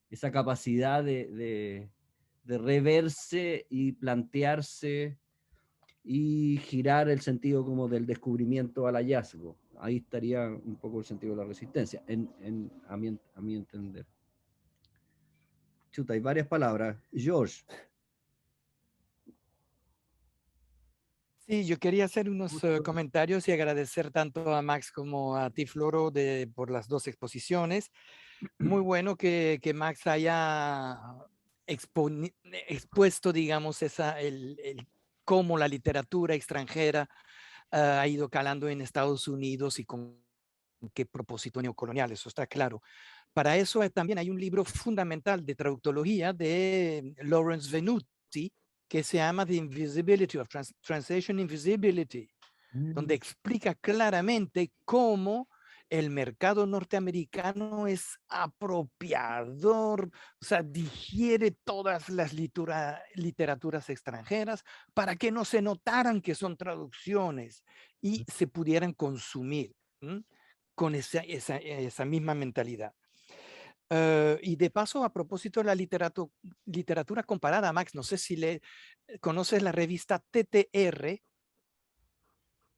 esa capacidad de reverse y plantearse y girar el sentido como del descubrimiento al hallazgo. Ahí estaría un poco el sentido de la resistencia, a mi entender. Chuta, hay varias palabras. George. Sí, yo quería hacer unos comentarios y agradecer tanto a Max como a ti, Floro, por las dos exposiciones. Muy bueno que Max haya expuesto, digamos, cómo la literatura extranjera ha ido calando en Estados Unidos y con qué propósito neocolonial, eso está claro. Para eso también hay un libro fundamental de traductología de Lawrence Venuti, que se llama The Invisibility of Translation Invisibility, donde explica claramente cómo el mercado norteamericano es apropiador, o sea, digiere todas las literaturas extranjeras para que no se notaran que son traducciones y se pudieran consumir con esa misma mentalidad. Y de paso, a propósito de la literatura comparada, Max, no sé si conoces la revista TTR,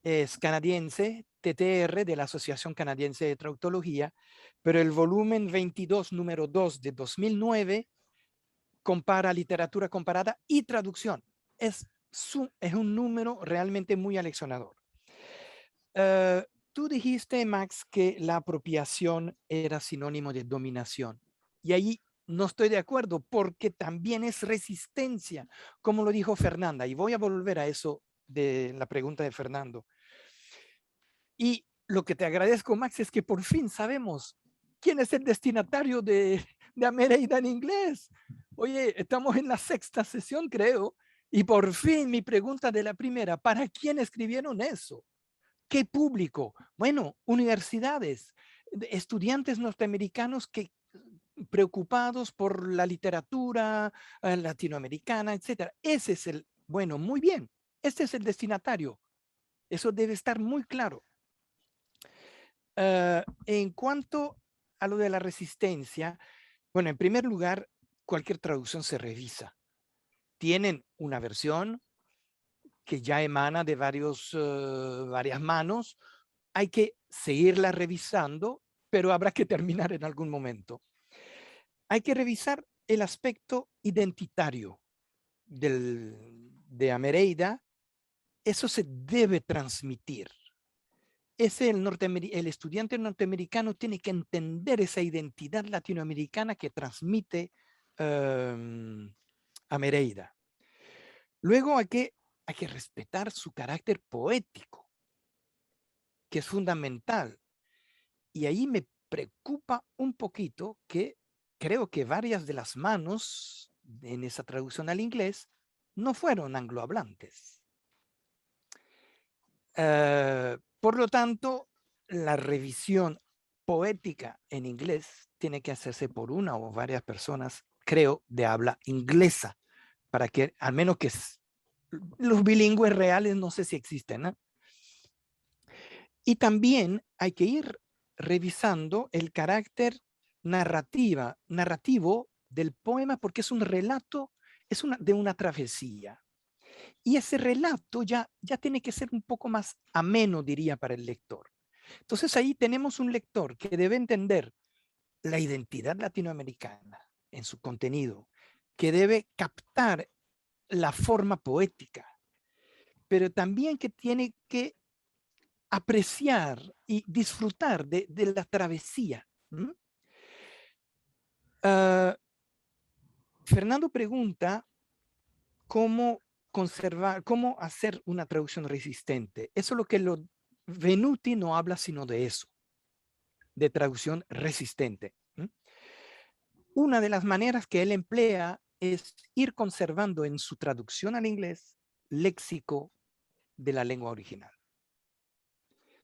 es canadiense, TTR, de la Asociación Canadiense de Traductología, pero el volumen 22, número 2 de 2009, compara literatura comparada y traducción. Es un número realmente muy aleccionador. Tú dijiste, Max, que la apropiación era sinónimo de dominación. Y ahí no estoy de acuerdo, porque también es resistencia, como lo dijo Fernanda. Y voy a volver a eso de la pregunta de Fernando. Y lo que te agradezco, Max, es que por fin sabemos quién es el destinatario de Amereida en inglés. Oye, estamos en la 6ª sesión, creo. Y por fin mi pregunta de la primera, ¿para quién escribieron eso? ¿Qué público? Bueno, universidades, estudiantes norteamericanos preocupados por la literatura latinoamericana, etc. Ese es bueno, muy bien, este es el destinatario. Eso debe estar muy claro. En cuanto a lo de la resistencia, bueno, en primer lugar, cualquier traducción se revisa. Tienen una versión que ya emana de varias manos. Hay que seguirla revisando, pero habrá que terminar en algún momento. Hay que revisar el aspecto identitario de Amereida. Eso se debe transmitir. El estudiante norteamericano tiene que entender esa identidad latinoamericana que transmite Amereida. Luego hay que respetar su carácter poético, que es fundamental. Y ahí me preocupa un poquito que creo que varias de las manos en esa traducción al inglés no fueron anglohablantes. Por lo tanto, la revisión poética en inglés tiene que hacerse por una o varias personas, creo, de habla inglesa, para que al menos que los bilingües reales no sé si existen, ¿no? Y también hay que ir revisando el carácter narrativo del poema, porque es un relato, de una travesía. Y ese relato ya tiene que ser un poco más ameno, diría, para el lector. Entonces ahí tenemos un lector que debe entender la identidad latinoamericana en su contenido, que debe captar la forma poética, pero también que tiene que apreciar y disfrutar de la travesía. Fernando pregunta cómo conservar, cómo hacer una traducción resistente. Eso es lo que Venuti no habla sino de eso, de traducción resistente. Una de las maneras que él emplea es ir conservando en su traducción al inglés léxico de la lengua original.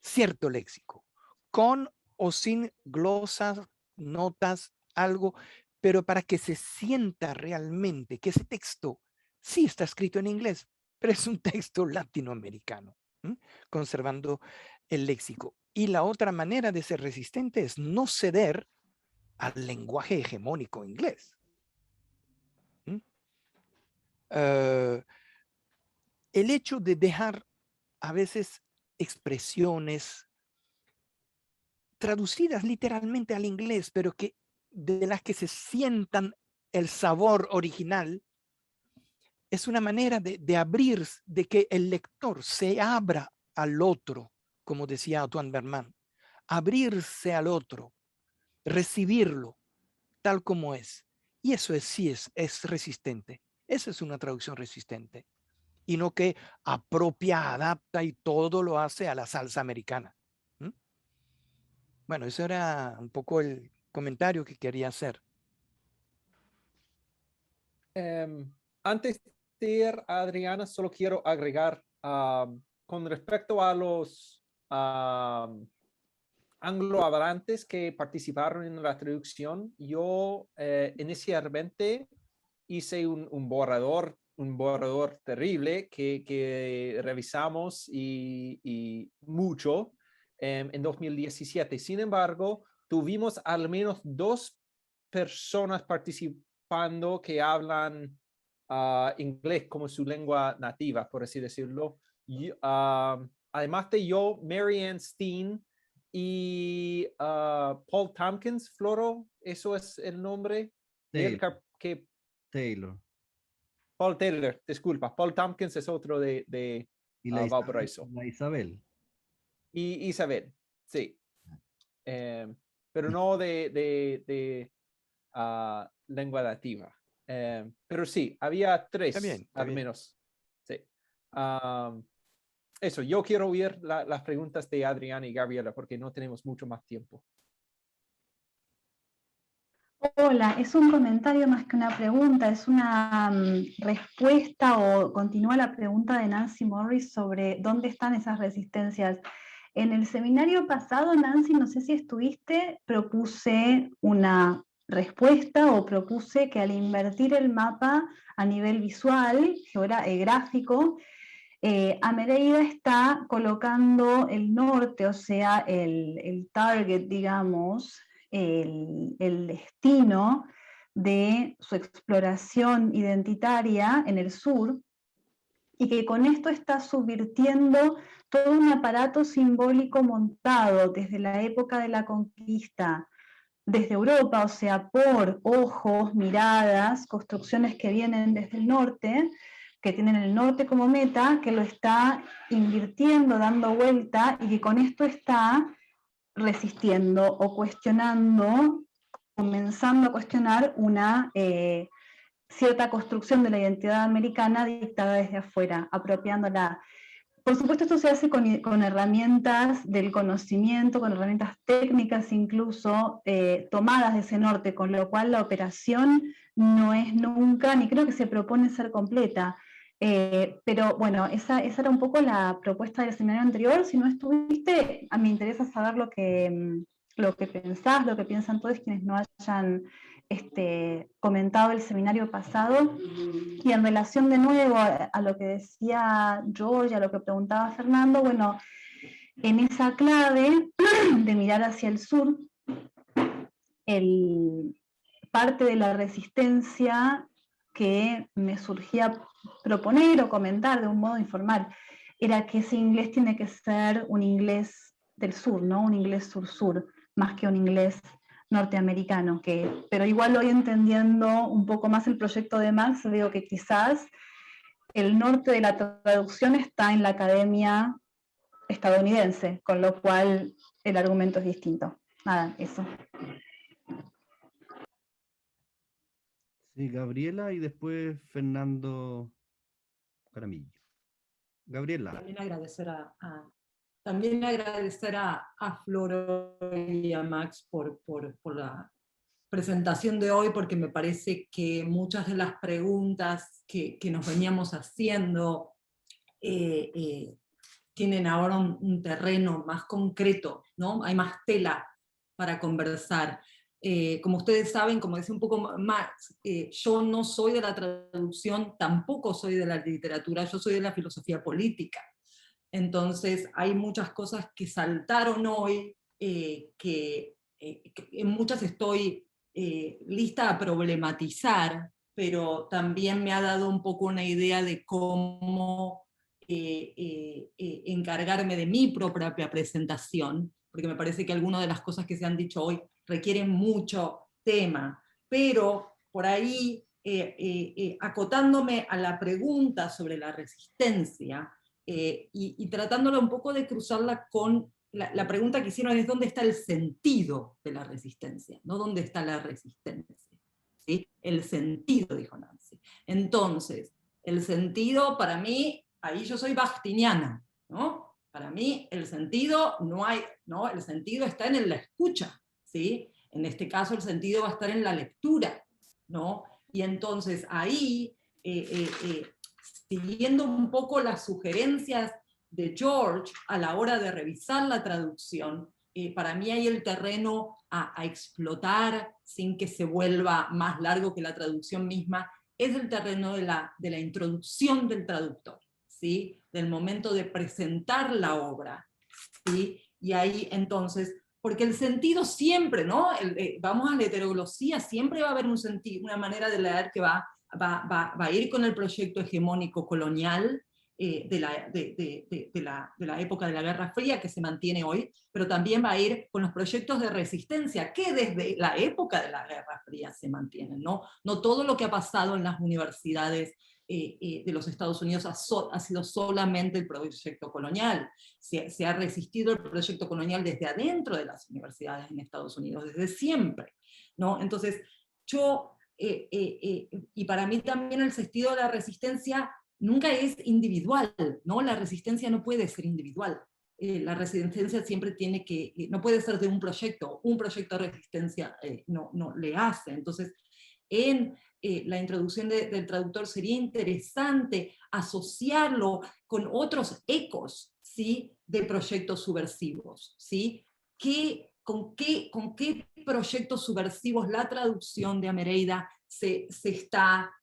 Cierto léxico, con o sin glosas, notas, algo, pero para que se sienta realmente que ese texto sí está escrito en inglés, pero es un texto latinoamericano, conservando el léxico. Y la otra manera de ser resistente es no ceder al lenguaje hegemónico inglés. El hecho de dejar a veces expresiones traducidas literalmente al inglés, pero que de las que se sientan el sabor original, es una manera de abrir, de que el lector se abra al otro, como decía Antoine Berman, abrirse al otro, recibirlo tal como es. Y eso sí es resistente. Esa es una traducción resistente. Y no que apropia, adapta y todo lo hace a la salsa americana. Bueno, eso era un poco el comentario que quería hacer. Antes de ir a Adriana, solo quiero agregar con respecto a los anglohablantes que participaron en la traducción. Yo inicialmente hice un borrador terrible que revisamos y mucho en 2017. Sin embargo, tuvimos al menos 2 personas participando que hablan inglés como su lengua nativa, por así decirlo. Además de yo, Mary Ann Steen y Paul Tompkins, Floro, eso es el nombre del que Taylor. Paul Taylor, disculpa. Paul Tompkins es otro de Valparaiso. La Isabel. Y Isabel, sí. Pero no de lengua nativa. Pero sí, había 3 Está bien. menos. Sí. Eso, yo quiero oír las preguntas de Adriana y Gabriela porque no tenemos mucho más tiempo. Hola, es un comentario más que una pregunta, es una respuesta o continúa la pregunta de Nancy Morris sobre dónde están esas resistencias. En el seminario pasado, Nancy, no sé si estuviste, propuse una respuesta o propuse que al invertir el mapa a nivel visual, gráfico, Amereida está colocando el norte, o sea, el target, digamos, el destino de su exploración identitaria en el sur, y que con esto está subvirtiendo todo un aparato simbólico montado desde la época de la conquista, desde Europa, o sea, por ojos, miradas, construcciones que vienen desde el norte, que tienen el norte como meta, que lo está invirtiendo, dando vuelta, y que con esto está resistiendo o cuestionando, comenzando a cuestionar una cierta construcción de la identidad americana dictada desde afuera, apropiándola. Por supuesto, esto se hace con herramientas del conocimiento, con herramientas técnicas incluso, tomadas de ese norte, con lo cual la operación no es nunca, ni creo que se propone ser completa. Pero bueno, esa era un poco la propuesta del seminario anterior. Si no estuviste, a mí me interesa saber lo que pensás, lo que piensan todos quienes no hayan comentado el seminario pasado. Y en relación de nuevo a lo que decía George, a lo que preguntaba Fernando, bueno, en esa clave de mirar hacia el sur, parte de la resistencia que me surgía proponer o comentar de un modo informal era que ese inglés tiene que ser un inglés del sur, ¿no? Un inglés sur-sur, más que un inglés norteamericano, pero igual hoy entendiendo un poco más el proyecto de Max, veo que quizás el norte de la traducción está en la academia estadounidense, con lo cual el argumento es distinto. Nada, eso. Sí, Gabriela y después Fernando Caramillo. Gabriela. También agradecer a Floro y a Max por la presentación de hoy, porque me parece que muchas de las preguntas que nos veníamos haciendo tienen ahora un terreno más concreto, ¿no? Hay más tela para conversar. Como ustedes saben, como decía un poco Max, yo no soy de la traducción, tampoco soy de la literatura, yo soy de la filosofía política. Entonces hay muchas cosas que saltaron hoy, que en muchas estoy lista a problematizar, pero también me ha dado un poco una idea de cómo encargarme de mi propia presentación, porque me parece que algunas de las cosas que se han dicho hoy requieren mucho tema, pero por ahí, acotándome a la pregunta sobre la resistencia, y tratándola un poco de cruzarla con la pregunta que hicieron es ¿dónde está el sentido de la resistencia? No ¿dónde está la resistencia? ¿Sí? El sentido, dijo Nancy. Entonces, el sentido para mí, ahí yo soy bastiniana, ¿no? Para mí el sentido no hay, ¿no? El sentido está en la escucha, ¿sí? En este caso el sentido va a estar en la lectura, ¿no? Y entonces ahí, siguiendo un poco las sugerencias de George a la hora de revisar la traducción, para mí hay el terreno a explotar sin que se vuelva más largo que la traducción misma, es el terreno de la introducción del traductor, ¿sí? Del momento de presentar la obra, ¿sí? Y ahí entonces, porque el sentido siempre, ¿no? Vamos a la heteroglosía, siempre va a haber un sentido, una manera de leer que va a ir con el proyecto hegemónico colonial de la época de la Guerra Fría, que se mantiene hoy, pero también va a ir con los proyectos de resistencia, que desde la época de la Guerra Fría se mantienen, ¿no? No todo lo que ha pasado en las universidades de los Estados Unidos ha sido solamente el proyecto colonial. Se ha resistido el proyecto colonial desde adentro de las universidades en Estados Unidos, desde siempre, ¿no? Entonces, y para mí también el sentido de la resistencia nunca es individual, ¿no? La resistencia no puede ser individual. La resistencia siempre tiene que, no puede ser de un proyecto de resistencia no le hace. Entonces, en la introducción del traductor sería interesante asociarlo con otros ecos, ¿sí? De proyectos subversivos, ¿sí? ¿Con qué proyectos subversivos la traducción de Amereida se está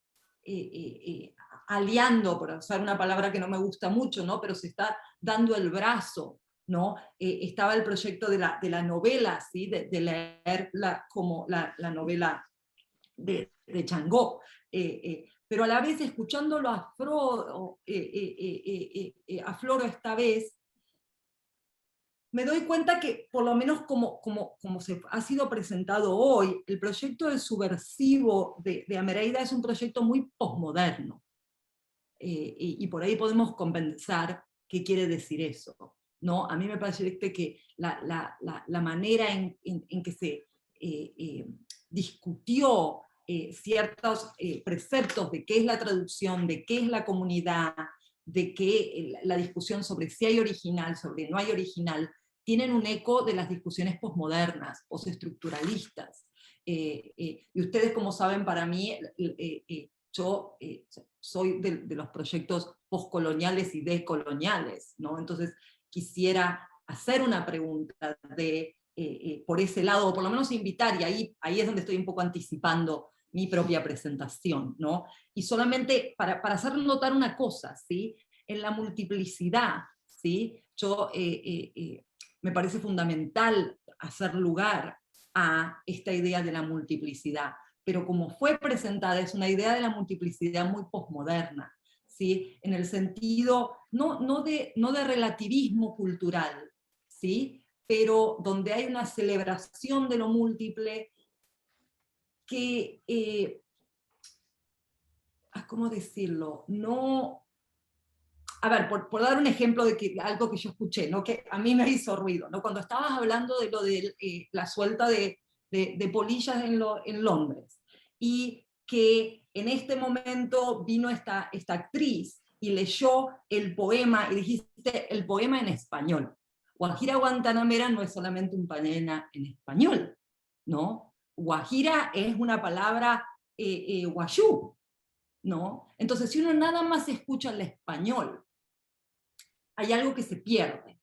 aliando, por usar una palabra que no me gusta mucho, ¿no? Pero se está dando el brazo, ¿no? Estaba el proyecto de la novela, ¿sí? De leerla como la novela de Changó, pero a la vez escuchándolo a Floro esta vez, me doy cuenta que, por lo menos como se ha sido presentado hoy, el proyecto del subversivo de Amereida es un proyecto muy posmoderno. Y por ahí podemos compensar qué quiere decir eso, ¿no? A mí me parece que la manera en que se discutió ciertos preceptos de qué es la traducción, de qué es la comunidad, de qué la discusión sobre si hay original, sobre no hay original, tienen un eco de las discusiones posmodernas, postestructuralistas. Y ustedes, como saben, para mí, yo soy de los proyectos postcoloniales y decoloniales, ¿no? Entonces quisiera hacer una pregunta por ese lado, o por lo menos invitar, y ahí es donde estoy un poco anticipando mi propia presentación, ¿no? Y solamente para hacer notar una cosa, ¿sí? En la multiplicidad, ¿sí? Me parece fundamental hacer lugar a esta idea de la multiplicidad, pero como fue presentada es una idea de la multiplicidad muy posmoderna, ¿sí? En el sentido no de relativismo cultural, ¿sí? Pero donde hay una celebración de lo múltiple que ¿cómo decirlo? No, a ver, por dar un ejemplo de algo que yo escuché, ¿no? Que a mí me hizo ruido, ¿no? Cuando estabas hablando de lo de la suelta de polillas en Londres, y que en este momento vino esta actriz y leyó el poema, y dijiste el poema en español. Guajira Guantanamera no es solamente un poema en español, ¿no? Guajira es una palabra guayú, ¿no? Entonces, si uno nada más escucha el español, hay algo que se pierde,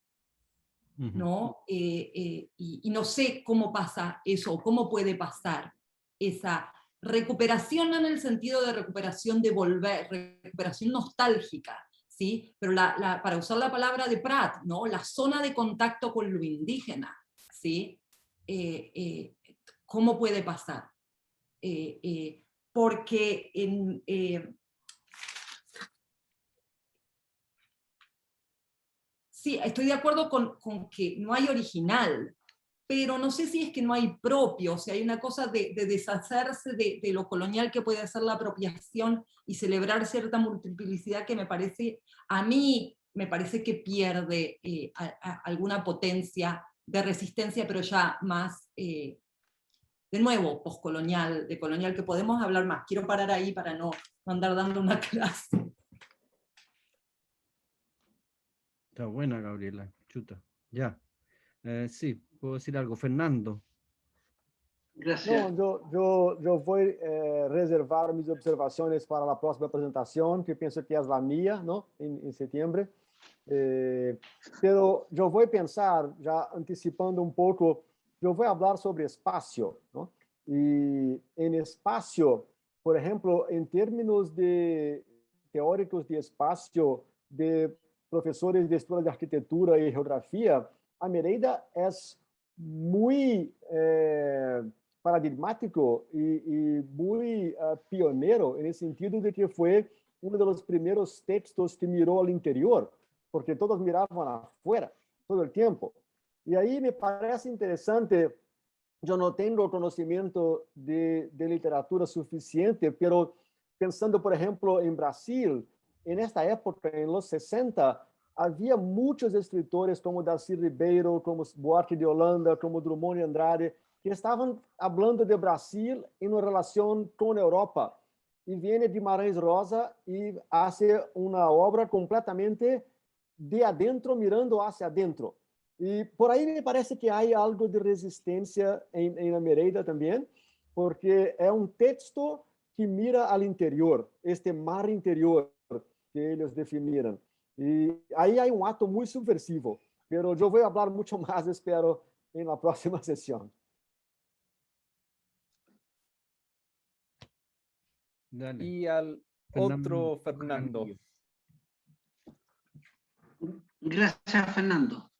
¿no? Y no sé cómo pasa eso, o cómo puede pasar esa recuperación, no en el sentido de recuperación de volver, recuperación nostálgica, ¿sí? Pero para usar la palabra de Prat, ¿no? La zona de contacto con lo indígena, ¿sí? ¿Cómo puede pasar? Porque sí, estoy de acuerdo con que no hay original, pero no sé si es que no hay propio, o sea, hay una cosa de deshacerse de lo colonial que puede ser la apropiación y celebrar cierta multiplicidad que a mí me parece que pierde alguna potencia de resistencia, pero ya más, de nuevo, poscolonial, de colonial, que podemos hablar más. Quiero parar ahí para no andar dando una clase. Está buena, Gabriela. Chuta. Ya. Sí, puedo decir algo. Fernando. Gracias. No, yo voy a reservar mis observaciones para la próxima presentación, que pienso que es la mía, ¿no? En septiembre. Pero yo voy a pensar, ya anticipando un poco, yo voy a hablar sobre espacio, ¿no? Y en espacio, por ejemplo, en términos de teóricos de espacio, de profesores de Historia de Arquitectura y Geografía, a Mereyda es muy paradigmático y muy pionero en el sentido de que fue uno de los primeros textos que miró al interior, porque todos miraban afuera todo el tiempo. Y ahí me parece interesante, yo no tengo conocimiento de literatura suficiente, pero pensando, por ejemplo, en Brasil, en esta época, en los 60, había muchos escritores como Darcy Ribeiro, como Buarque de Holanda, como Drummond de Andrade, que estaban hablando de Brasil en una relación con Europa. Y viene Guimarães Rosa y hace una obra completamente de adentro, mirando hacia adentro. Y por ahí me parece que hay algo de resistencia en la Mereyda también, porque es un texto que mira al interior, este mar interior que ellos definieron. Y ahí hay un acto muy subversivo, pero yo voy a hablar mucho más, espero, en la próxima sesión. Dale. Y al otro Fernando. Gracias, Fernando.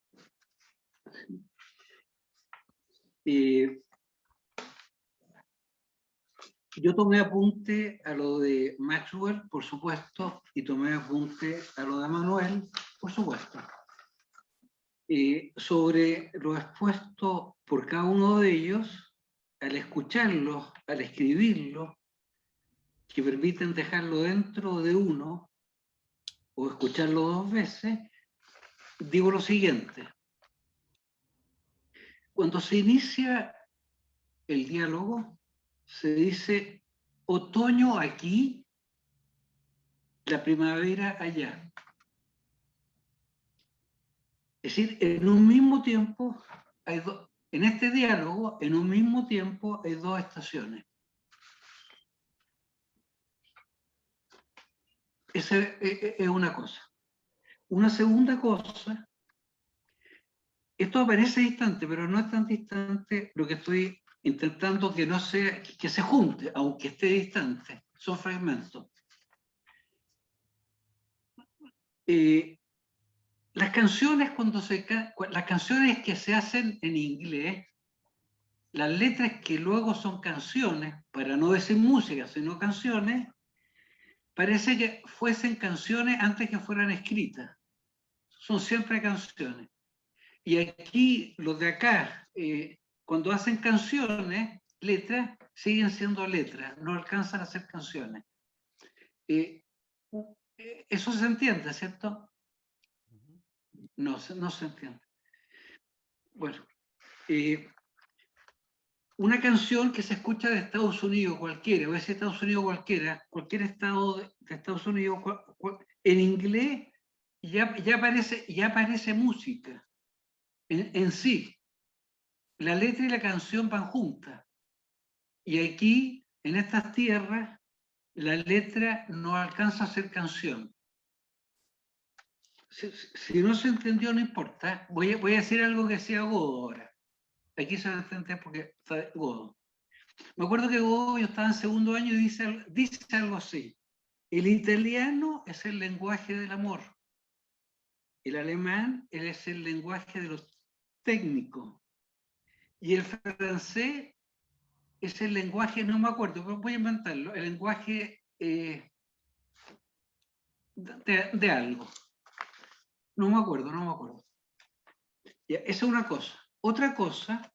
Yo tomé apunte a lo de Maxwell, por supuesto, y tomé apunte a lo de Manuel, por supuesto. Sobre lo expuesto por cada uno de ellos, al escucharlos, al escribirlos, que permiten dejarlo dentro de uno o escucharlo dos veces, digo lo siguiente. Cuando se inicia el diálogo, se dice otoño aquí, la primavera allá. Es decir, en un mismo tiempo, en este diálogo, en un mismo tiempo hay dos estaciones. Esa es una cosa. Una segunda cosa, esto parece distante, pero no es tan distante lo que estoy intentando que no sea, que se junte, aunque esté distante, son fragmentos. Las canciones las canciones que se hacen en inglés, las letras que luego son canciones, para no decir música, sino canciones, parece que fuesen canciones antes que fueran escritas. Son siempre canciones. Y aquí, los de acá, cuando hacen canciones, letras, siguen siendo letras, no alcanzan a ser canciones. Eso se entiende, ¿cierto? No se entiende. Bueno, una canción que se escucha de Estados Unidos cualquiera, o de Estados Unidos cualquiera, cualquier estado de Estados Unidos, en inglés ya aparece música en sí. La letra y la canción van juntas. Y aquí, en estas tierras, la letra no alcanza a ser canción. Si no se entendió, no importa. Voy a decir algo que decía Godo ahora. Aquí se va a entender porque está Godo. Me acuerdo que Godo, yo estaba en segundo año y dice algo así. El italiano es el lenguaje del amor. El alemán es el lenguaje de los técnicos. Y el francés es el lenguaje, no me acuerdo, pero voy a inventarlo, el lenguaje de algo. No me acuerdo. Ya, esa es una cosa. Otra cosa,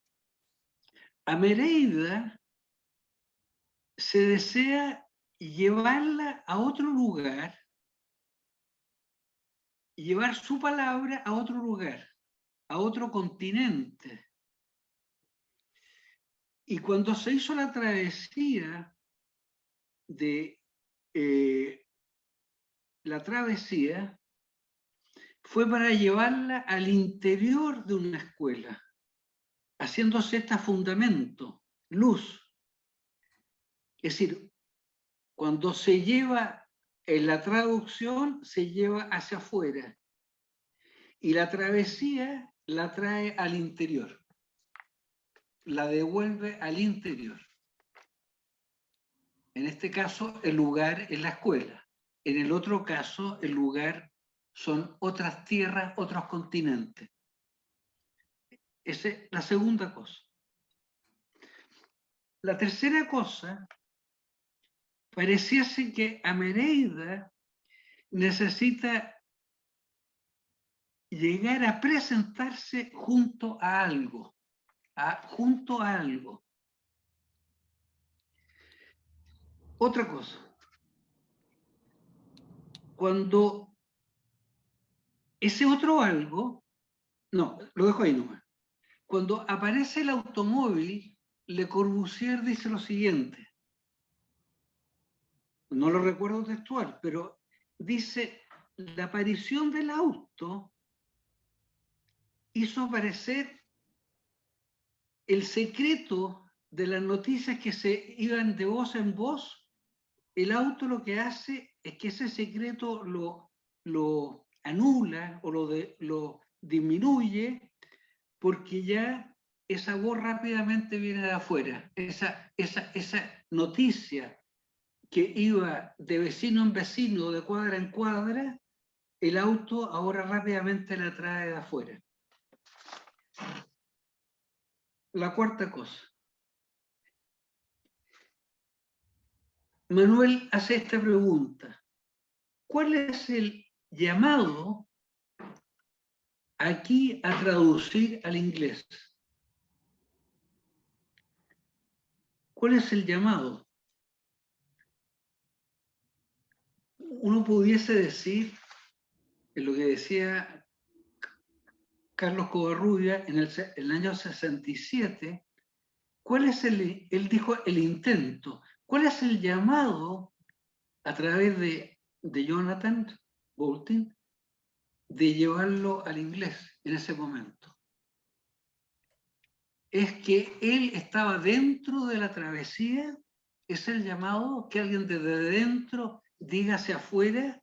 a Mereida se desea llevarla a otro lugar, llevar su palabra a otro lugar, a otro continente. Y cuando se hizo la travesía fue para llevarla al interior de una escuela, haciéndose este fundamento, luz. Es decir, cuando se lleva en la traducción, se lleva hacia afuera. Y la travesía la trae al interior. La devuelve al interior. En este caso, el lugar es la escuela. En el otro caso, el lugar son otras tierras, otros continentes. Esa es la segunda cosa. La tercera cosa, pareciese que Amereida necesita llegar a presentarse junto a algo. Otra cosa. Cuando ese otro algo, no, lo dejo ahí nomás. Cuando aparece el automóvil, Le Corbusier dice lo siguiente. No lo recuerdo textual, pero dice, la aparición del auto hizo aparecer el secreto de las noticias que se iban de voz en voz. El auto lo que hace es que ese secreto lo anula o lo disminuye, porque ya esa voz rápidamente viene de afuera. Esa noticia que iba de vecino en vecino, de cuadra en cuadra, el auto ahora rápidamente la trae de afuera. La cuarta cosa. Manuel hace esta pregunta. ¿Cuál es el llamado aquí a traducir al inglés? ¿Cuál es el llamado? Uno pudiese decir, en lo que decía Carlos Covarrubia en el año 67, ¿cuál es él dijo el intento? ¿Cuál es el llamado a través de Jonathan Bolton de llevarlo al inglés en ese momento? Es que él estaba dentro de la travesía, es el llamado que alguien desde dentro diga hacia afuera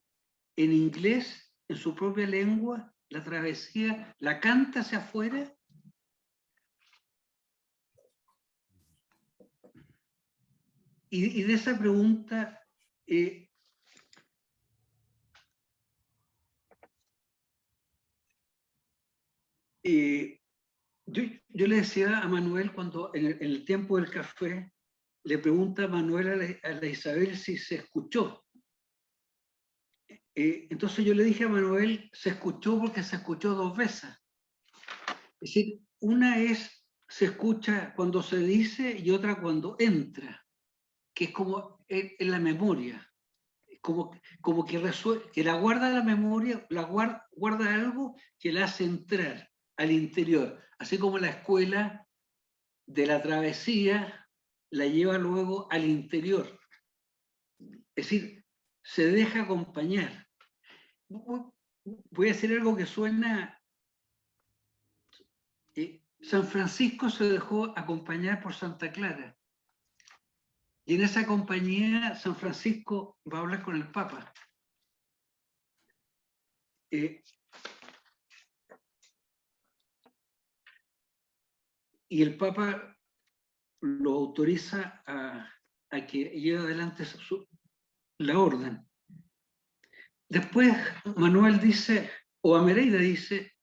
en inglés, en su propia lengua, la travesía, la canta hacia afuera. Y de esa pregunta, yo le decía a Manuel cuando en el tiempo del café, le pregunta a Manuel a la Isabel si se escuchó. Entonces yo le dije a Manuel, se escuchó porque se escuchó dos veces. Es decir, una es, se escucha cuando se dice y otra cuando entra, que es como en la memoria, como que la guarda la memoria, guarda algo que la hace entrar al interior, así como la escuela de la travesía la lleva luego al interior. Es decir, se deja acompañar. Voy a hacer algo que suena... San Francisco se dejó acompañar por Santa Clara. Y en esa compañía, San Francisco va a hablar con el Papa. Y el Papa lo autoriza a que lleve adelante la orden. Después Manuel dice, o Amereida dice,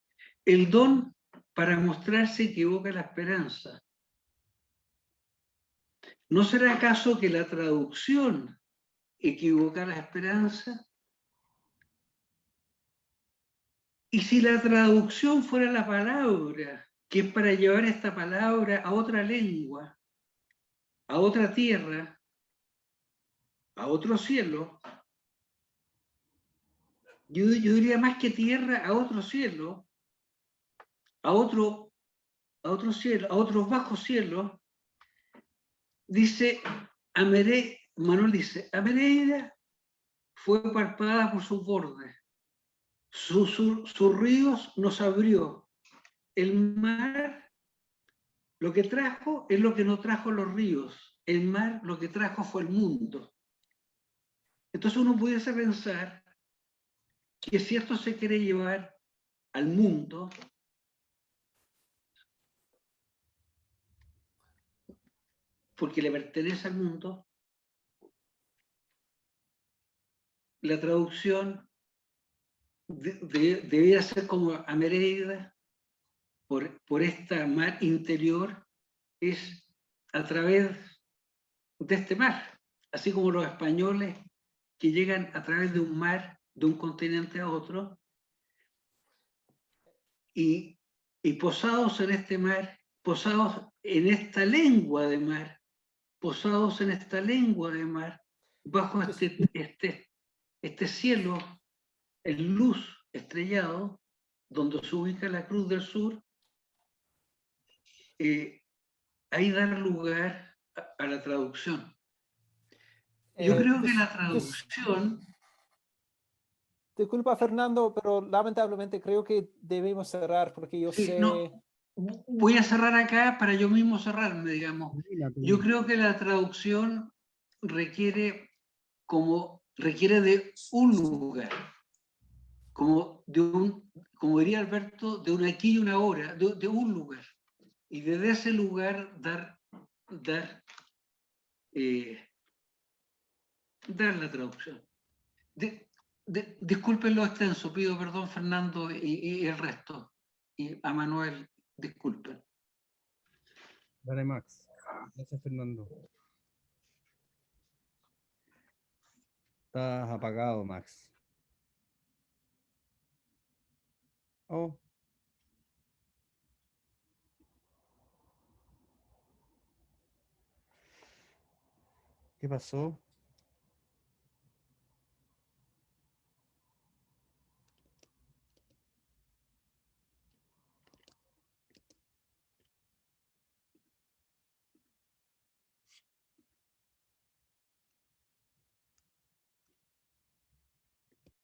el don para mostrarse equivoca la esperanza. ¿No será acaso que la traducción equivoca la esperanza? Y si la traducción fuera la palabra, que es para llevar esta palabra a otra lengua, a otra tierra, a otro cielo, yo diría más que tierra, a otro cielo, a otro cielo, a otros bajos cielos, dice, Manuel dice, Amereida fue palpada por sus bordes, sus ríos nos abrió, el mar lo que trajo es lo que no trajo los ríos, el mar lo que trajo fue el mundo. Entonces uno pudiese pensar que si esto se quiere llevar al mundo, porque le pertenece al mundo, la traducción debería ser como Amereida, por esta mar interior, es a través de este mar, así como los españoles que llegan a través de un mar, de un continente a otro, y posados en este mar, posados en esta lengua de mar, posados en esta lengua de mar, bajo este cielo en luz estrellado, donde se ubica la Cruz del Sur, ahí dar lugar a la traducción. Yo creo que la traducción... Disculpa, Fernando, pero lamentablemente creo que debemos cerrar porque yo sé... No, voy a cerrar acá para yo mismo cerrarme, digamos. Yo creo que la traducción requiere de un lugar, como diría Alberto, de un aquí y una ahora, de un lugar. Y desde ese lugar dar la traducción. Disculpen lo extenso, pido perdón Fernando y el resto. Y a Manuel, disculpen. Dale, Max. Gracias, Fernando. Estás apagado, Max. Oh. ¿Qué pasó?